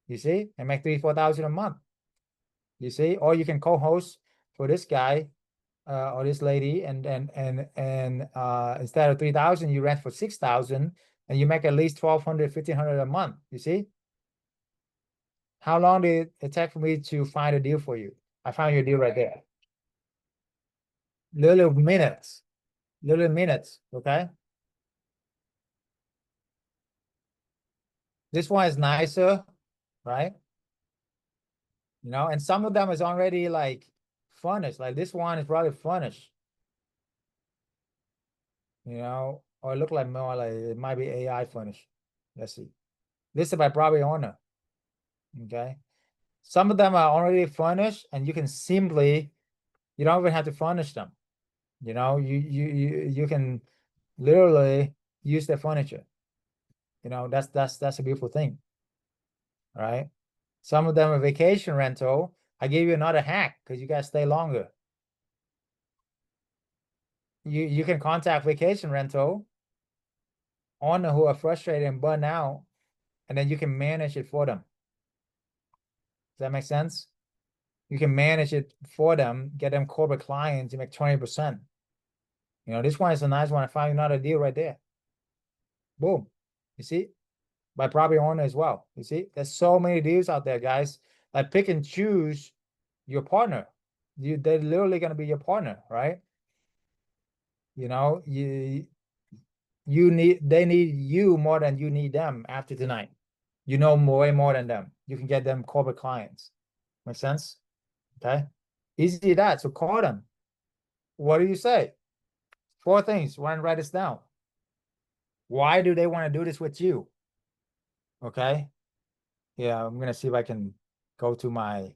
You see, and make 3,000 or 4,000 a month. You see, or you can co-host for this guy or this lady, and instead of 3,000, you rent for 6,000, and you make at least 1,200, 1,500 a month. You see, how long did it take for me to find a deal for you? I found your deal right there. Little minutes, okay? This one is nicer, right? You know, and some of them is already like furnished. Like this one is probably furnished. You know, or it look like more like it might be AI furnished. Let's see. This is by property owner. Okay. Some of them are already furnished and you can simply, you don't even have to furnish them. You know, you can literally use the furniture. You know, that's a beautiful thing. Right? Some of them are vacation rental. I gave you another hack because you guys stay longer. You can contact vacation rental owner who are frustrated and burnt out, and then you can manage it for them. Does that make sense? You can manage it for them, get them corporate clients, you make 20%. You know, this one is a nice one. I found another deal right there. Boom. You see? By property owner as well. You see? There's so many deals out there, guys. Like pick and choose your partner. They're literally gonna be your partner, right? You know, they need you more than you need them after tonight. You know way more than them. You can get them corporate clients. Make sense? Okay. Easy that. So call them. What do you say? 4 things. Why don't write this down? Why do they want to do this with you? Okay. Yeah, I'm gonna see if I can go to my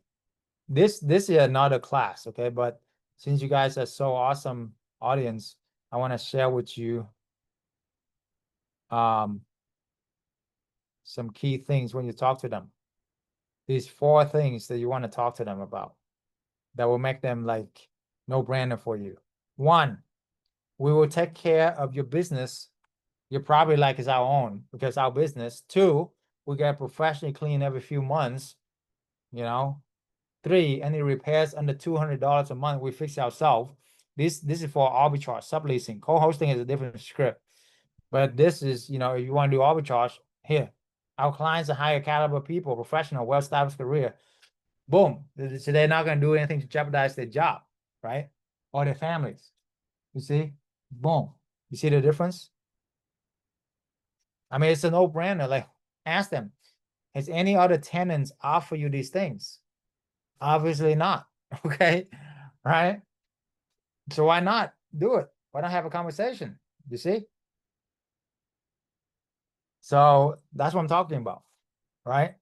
this is another class, okay? But since you guys are so awesome audience, I want to share with you some key things when you talk to them. These 4 things that you want to talk to them about that will make them like no-brainer for you. 1, we will take care of your business. Your property like is our own because our business. 2, we get professionally clean every few months, you know, 3, any repairs under $200 a month, we fix it ourselves. This is for arbitrage, subleasing. Co-hosting is a different script. But this is, you know, if you want to do arbitrage, here. Our clients are higher caliber people, professional, well-established career. Boom. So they're not going to do anything to jeopardize their job, right? Or their families. You see? Boom. You see the difference? I mean, it's a no-brainer. Like, ask them, has any other tenants offer you these things? Obviously not. Okay. Right? So why not do it? Why not have a conversation? You see? So that's what I'm talking about. Right?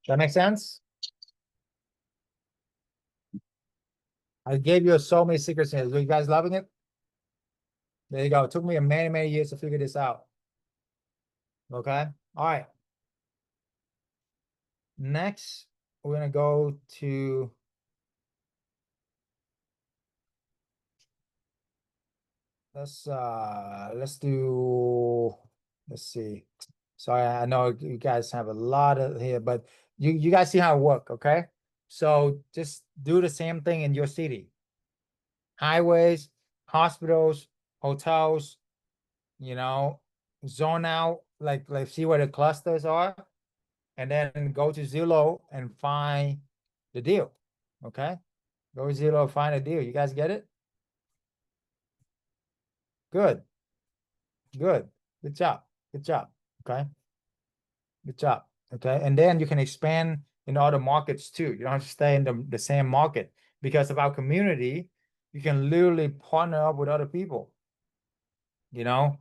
That makes sense? I gave you so many secrets here. Are you guys loving it? There you go. It took me many, many years to figure this out. Okay. All right. Next, we're gonna go to let's do, let's see. Sorry, I know you guys have a lot of here, but you guys see how it work, okay? So just do the same thing in your city. Highways, hospitals, hotels, you know, zone out, like see where the clusters are, and then go to Zillow and find the deal. Okay? Go to Zillow, find a deal. You guys get it? Good. Good. Good job. Good job. Okay. Good job. Okay. And then you can expand in other markets too. You don't have to stay in the same market because of our community. You can literally partner up with other people. You know,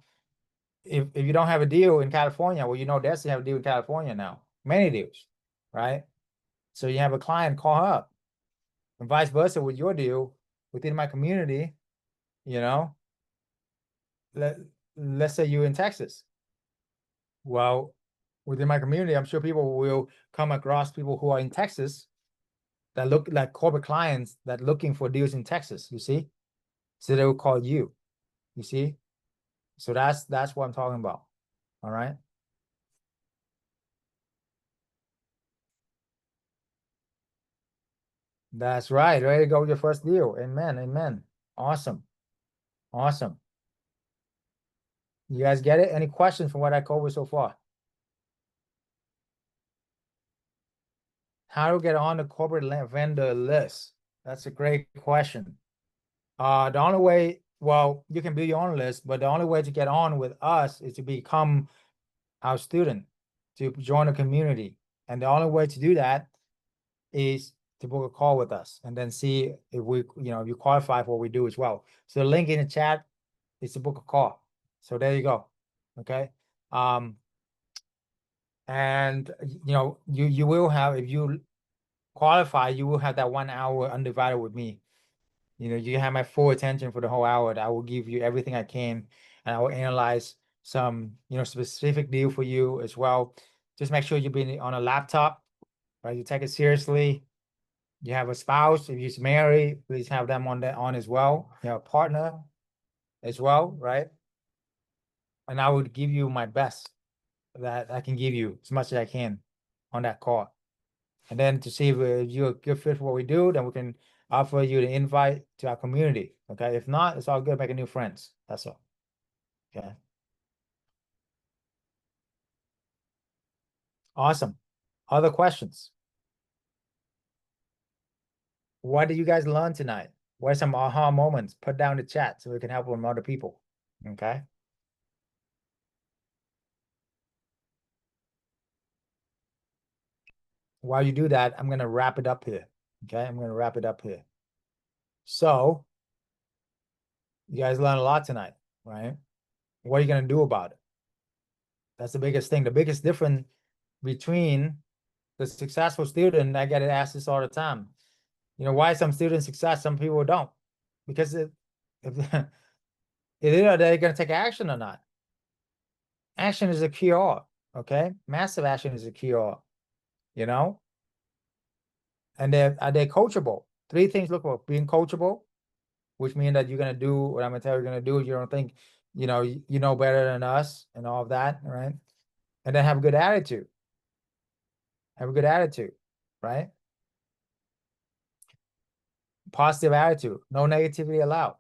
if you don't have a deal in California, well, you know, Destiny have a deal in California now, many deals, right? So you have a client, call her up, and vice versa with your deal within my community. You know, let's say you're in Texas. Well, within my community, I'm sure people will come across people who are in Texas that look like corporate clients that looking for deals in Texas, you see? So they will call you, you see? So that's what I'm talking about. All right. That's right. Ready to go with your first deal. Amen. Amen. Awesome. Awesome. You guys get it? Any questions from what I covered so far? How to get on the corporate vendor list? That's a great question. The only way, well, you can build your own list, but the only way to get on with us is to become our student, to join a community. And the only way to do that is to book a call with us and then see if we, you know, if you qualify for what we do as well. So the link in the chat is to book a call. So there you go. Okay. And you know, you will have, if you qualify, you will have that 1 hour undivided with me. You know, you have my full attention for the whole hour. I will give you everything I can, and I will analyze some, you know, specific deal for you as well. Just make sure you've been on a laptop, right? You take it seriously. You have a spouse. If you're married, please have them on as well. You have a partner as well, right? And I would give you my best that I can give you as much as I can on that call. And then to see if you're a good fit for what we do, then we can offer you the invite to our community. Okay. If not, it's all good making new friends. That's all. Okay. Awesome. Other questions? What did you guys learn tonight? What are some aha moments? Put down the chat so we can help them other people. Okay. While you do that, I'm going to wrap it up here. Okay. I'm going to wrap it up here. So you guys learned a lot tonight, right? What are you going to do about it? That's the biggest thing. The biggest difference between the successful student, I get asked this all the time. You know, why some students success, some people don't? Because if either they're going to take action or not. Action is a key all, okay? Massive action is a key all, you know? And are they coachable? 3 things look for: being coachable, which means that you're going to do what I'm going to tell you you're going to do. You don't think, you know better than us and all of that, right? And then have a good attitude. Have a good attitude, right? positive attitude, no negativity allowed.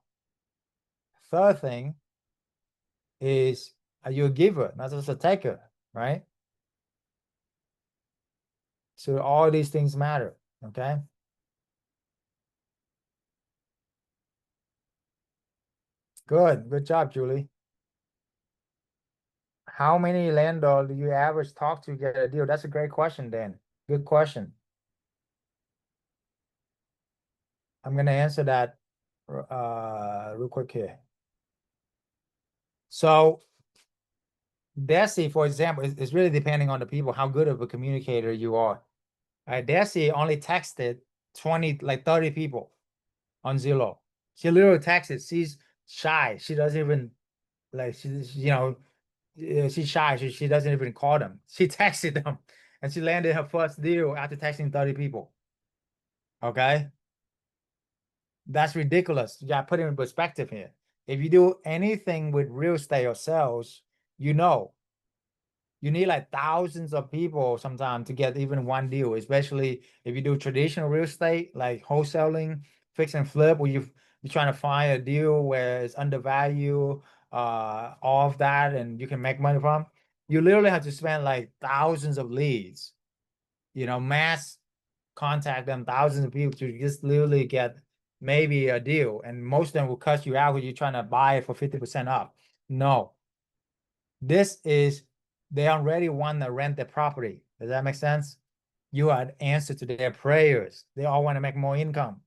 Third thing is, are you a giver, not just a taker, right? So all these things matter, okay? Good job, Julie. How many landlords do you average talk to get a deal? That's a great question, Dan. Good question. I'm gonna answer that real quick here. So Desi, for example, is really depending on the people, how good of a communicator you are. Desi only texted 20, like 30 people on Zillow. She literally texted. She's shy. She doesn't even like she's she's shy. She doesn't even call them. She texted them, and she landed her first deal after texting 30 people. Okay, that's ridiculous. You gotta put it in perspective here. If you do anything with real estate or sales, you need like thousands of people sometimes to get even one deal, especially if you do traditional real estate like wholesaling, fix and flip, where you're trying to find a deal where it's undervalued, all of that, and you can make money from. You literally have to spend like thousands of leads, mass contact them, thousands of people to just literally get maybe a deal, and most of them will cut you out because you're trying to buy it for 50% off. No, this is, they already want to rent the property. Does that make sense? You are the answer to their prayers. They all want to make more income.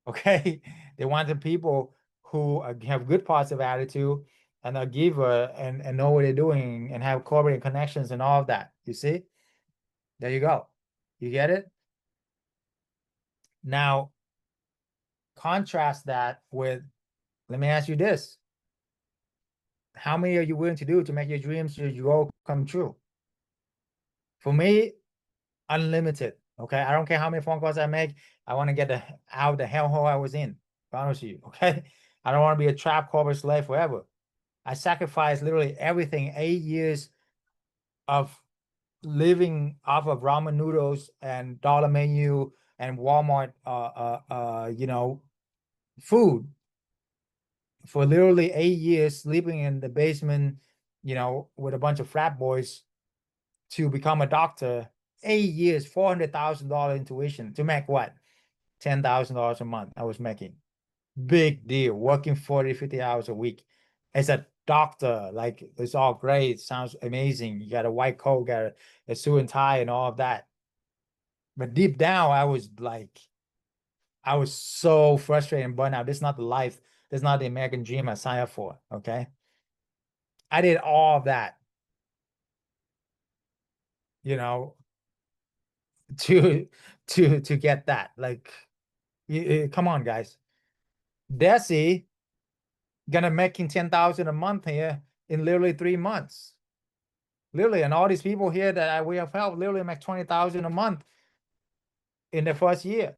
Okay, they want the people who have good positive attitude and are giver and know what they're doing and have corporate connections and all of that. You see? There you go. You get it? Now, contrast that with, let me ask you this. How many are you willing to do to make your dreams, your goal come true? For me, unlimited. Okay, I don't care how many phone calls I make. I want to get out of the hellhole I was in. Promise you. Okay, I don't want to be a trapped corporate slave forever. I sacrificed literally everything. 8 years of living off of ramen noodles and dollar menu and Walmart, food for literally 8 years, sleeping in the basement, with a bunch of frat boys to become a doctor. 8 years, $400,000 in tuition to make what? $10,000 a month I was making. Big deal. Working 40, 50 hours a week. As a doctor, like, it's all great. Sounds amazing. You got a white coat, got a suit and tie and all of that. But deep down, I was so frustrated and burnt out. This is not the life. This is not the American dream I signed up for. Okay. I did all of that, to get that. Like, come on, guys. Desi gonna making 10,000 a month here in literally 3 months. Literally, and all these people here that we have helped literally make 20,000 a month in the first year.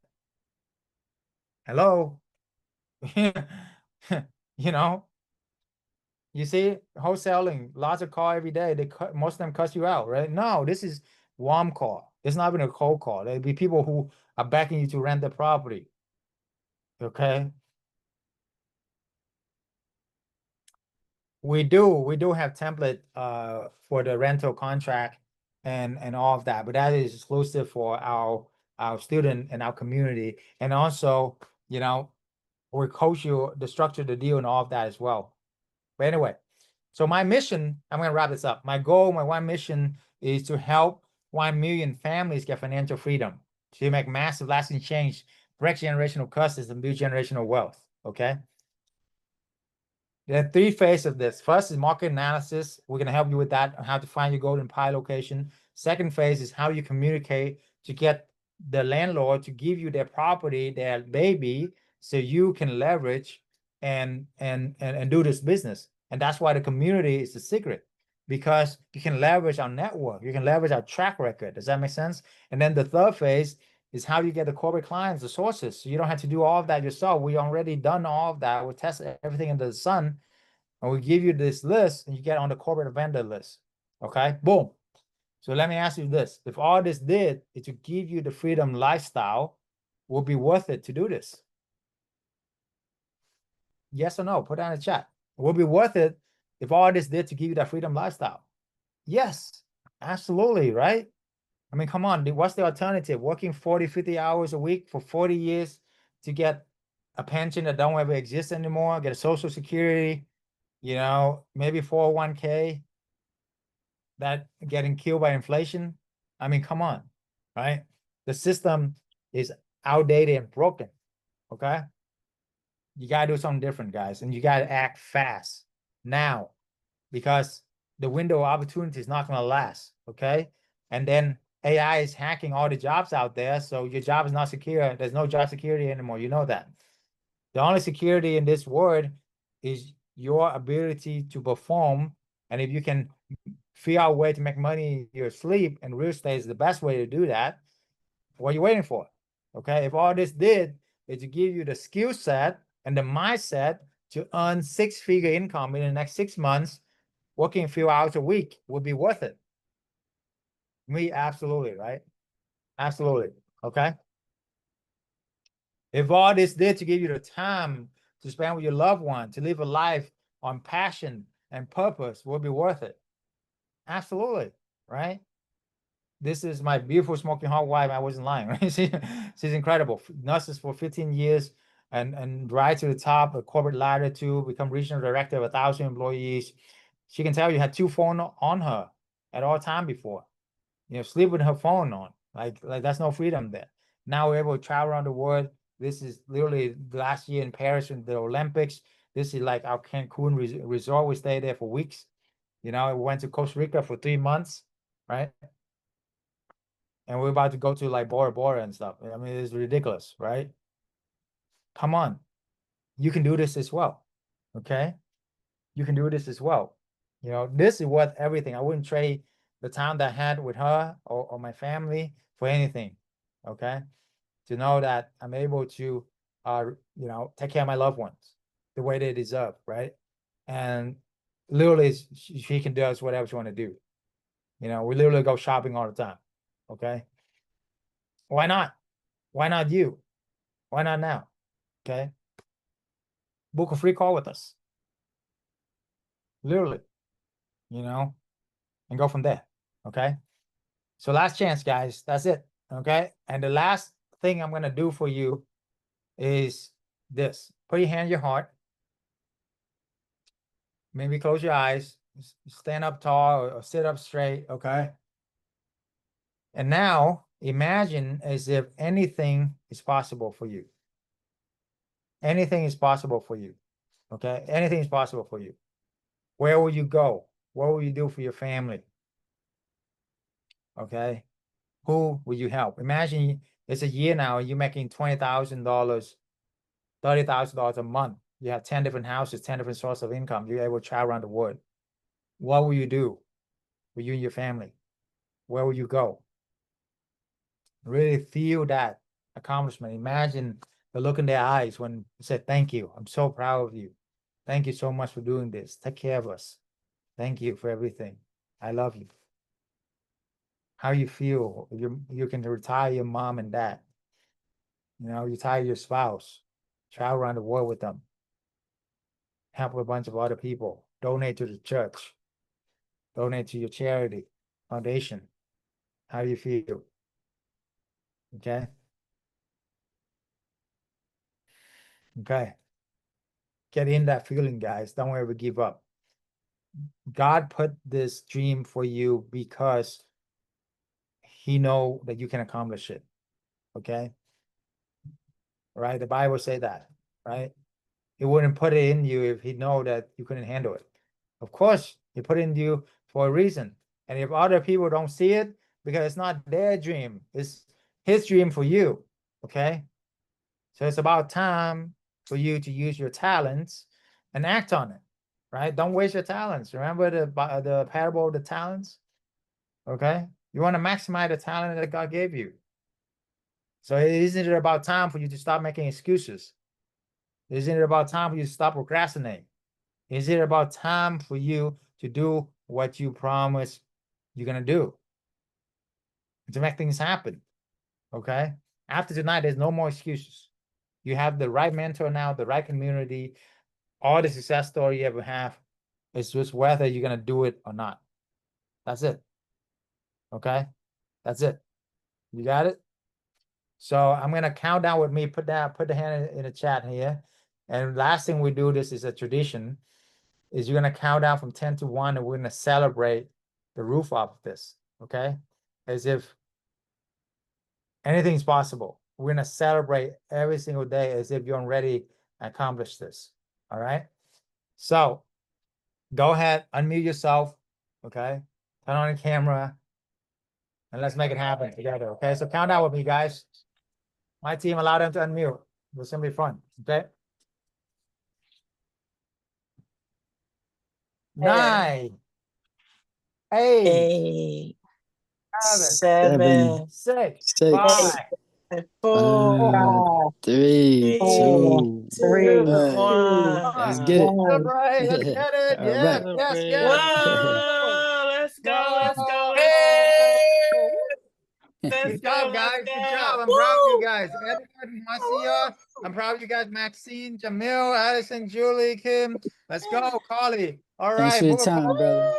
Hello. You know, you see, wholesaling, lots of call every day. Most of them cuss you out, right? No, this is warm call. It's not even a cold call. There'll be people who are backing you to rent the property. Okay. We do have template for the rental contract and all of that, but that is exclusive for our student and our community. And also, we coach you the structure of the deal and all of that as well. But anyway, so my mission, I'm gonna wrap this up. My goal, my one mission is to help 1 million families get financial freedom, to make massive lasting change, break generational curses, and build generational wealth. Okay. There are 3 phases of this. First is market analysis. We're going to help you with that, on how to find your golden pie location. Second phase is how you communicate to get the landlord to give you their property, their baby, so you can leverage and do this business. And that's why the community is the secret, because you can leverage our network. You can leverage our track record. Does that make sense? And then the third phase is how you get the corporate clients, the sources. So you don't have to do all of that yourself. We already done all of that. We test everything under the sun, and we give you this list, and you get on the corporate vendor list. Okay, boom. So let me ask you this: if all this did is to give you the freedom lifestyle, will be worth it to do this? Yes or no? Put down in the chat. Will be worth it if all this did to give you that freedom lifestyle? Yes, absolutely, right? I mean, come on, what's the alternative? Working 40, 50 hours a week for 40 years to get a pension that don't ever exist anymore, get a social security, you know, maybe 401k that getting killed by inflation. I mean, come on, right? The system is outdated and broken, okay? You gotta do something different, guys, and you gotta act fast now because the window of opportunity is not gonna last, okay? And then AI is hacking all the jobs out there, so your job is not secure. There's no job security anymore. You know that. The only security in this world is your ability to perform. And if you can figure out a way to make money in your sleep, and real estate is the best way to do that, what are you waiting for? Okay. If all this did is to give you the skill set and the mindset to earn six-figure income in the next 6 months, working a few hours a week would be worth it. Me, absolutely, right? Absolutely. Okay. If all this did to give you the time to spend with your loved one, to live a life on passion and purpose, would be worth it. Absolutely, right? This is my beautiful smoking hot wife. I wasn't lying, right? She's incredible. Nurses for 15 years and rise to the top, a corporate ladder to become regional director of 1,000 employees. She can tell you had 2 phones on her at all time before. You know, sleep with her phone on. Like that's no freedom there. Now we're able to travel around the world. This is literally last year in Paris in the Olympics. This is like our Cancun resort. We stayed there for weeks. You know, we went to Costa Rica for 3 months, right? And we're about to go to like Bora Bora and stuff. I mean, it's ridiculous, right? Come on. You can do this as well. Okay. You can do this as well. You know, this is worth everything. I wouldn't trade the time that I had with her or my family for anything. Okay. To know that I'm able to, you know, take care of my loved ones the way they deserve, right? And literally, she can do us whatever she want to do. You know, we literally go shopping all the time. Okay. Why not? Why not you? Why not now? Okay. Book a free call with us. Literally, you know, and go from there. Okay. So last chance, guys. That's it. Okay. And the last thing I'm going to do for you is this. Put your hand on your heart. Maybe close your eyes. Stand up tall or sit up straight. Okay. And now imagine as if anything is possible for you. Anything is possible for you. Okay. Anything is possible for you. Where will you go? What will you do for your family? Okay. Who will you help? Imagine it's a year now, you're making $20,000, $30,000 a month. You have 10 different houses, 10 different sources of income. You're able to travel around the world. What will you do with you and your family? Where will you go? Really feel that accomplishment. Imagine the look in their eyes when they said, thank you. I'm so proud of you. Thank you so much for doing this. Take care of us. Thank you for everything. I love you. How you feel? You can retire your mom and dad. You know, retire your spouse. Travel around the world with them. Help a bunch of other people. Donate to the church. Donate to your charity, foundation. How do you feel? Okay. Okay. Get in that feeling, guys. Don't ever give up. God put this dream for you because he know that you can accomplish it. Okay. Right. The Bible say that, right? He wouldn't put it in you if he know that you couldn't handle it. Of course, he put it in you for a reason. And if other people don't see it, because it's not their dream, it's his dream for you. Okay. So it's about time for you to use your talents and act on it. Right? Don't waste your talents. Remember the parable of the talents? Okay. You want to maximize the talent that God gave you. So isn't it about time for you to stop making excuses? Isn't it about time for you to stop procrastinating? Is it about time for you to do what you promise you're going to do? To make things happen. Okay. After tonight, there's no more excuses. You have the right mentor now, the right community, all the success story you ever have. It's just whether you're gonna do it or not. That's it. Okay, that's it. You got it? So I'm gonna count down with me, put the hand in the chat here. And last thing we do, this is a tradition, is you're gonna count down from 10 to 1 and we're gonna celebrate the roof off of this, okay? As if anything's possible. We're gonna celebrate every single day as if you already accomplished this, all right? So go ahead, unmute yourself, okay? Turn on the camera and let's make it happen together, okay? So count down with me, guys. My team allowed them to unmute. It's gonna be fun, okay? 9, 8, 7, 6, 5, 4, 3, 2, 2, 1. Let's get it. Celebrate, let's get it. All Yes, right. yes, yes. Whoa, let's go, let's go, let's Hey! Let's Good go, job, let's guys. Good go. job. I'm proud of you guys. Edward, Marcia. I'm proud of you guys. Maxine, Jamil, Addison, Julie, Kim. Let's go, Carly. All Thanks right. for your Booker, time, brother.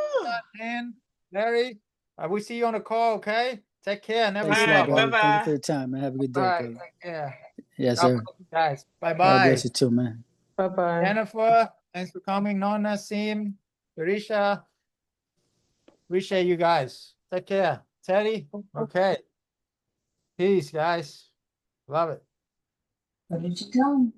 Dan, Larry. We see you on the call, okay? Take care. Never Thanks a give lot, up. brother. Bye-bye. Thank you for your time, man. Have a good day, All right. brother. Take care. Yes, God sir. bless you guys. God Bye-bye. bless you too, man. Bye-bye. Jennifer, thanks for coming. Nona, Sim, Risha. Appreciate you guys. Take care. Teddy. Okay. Peace, guys. Love it. What did you tell him?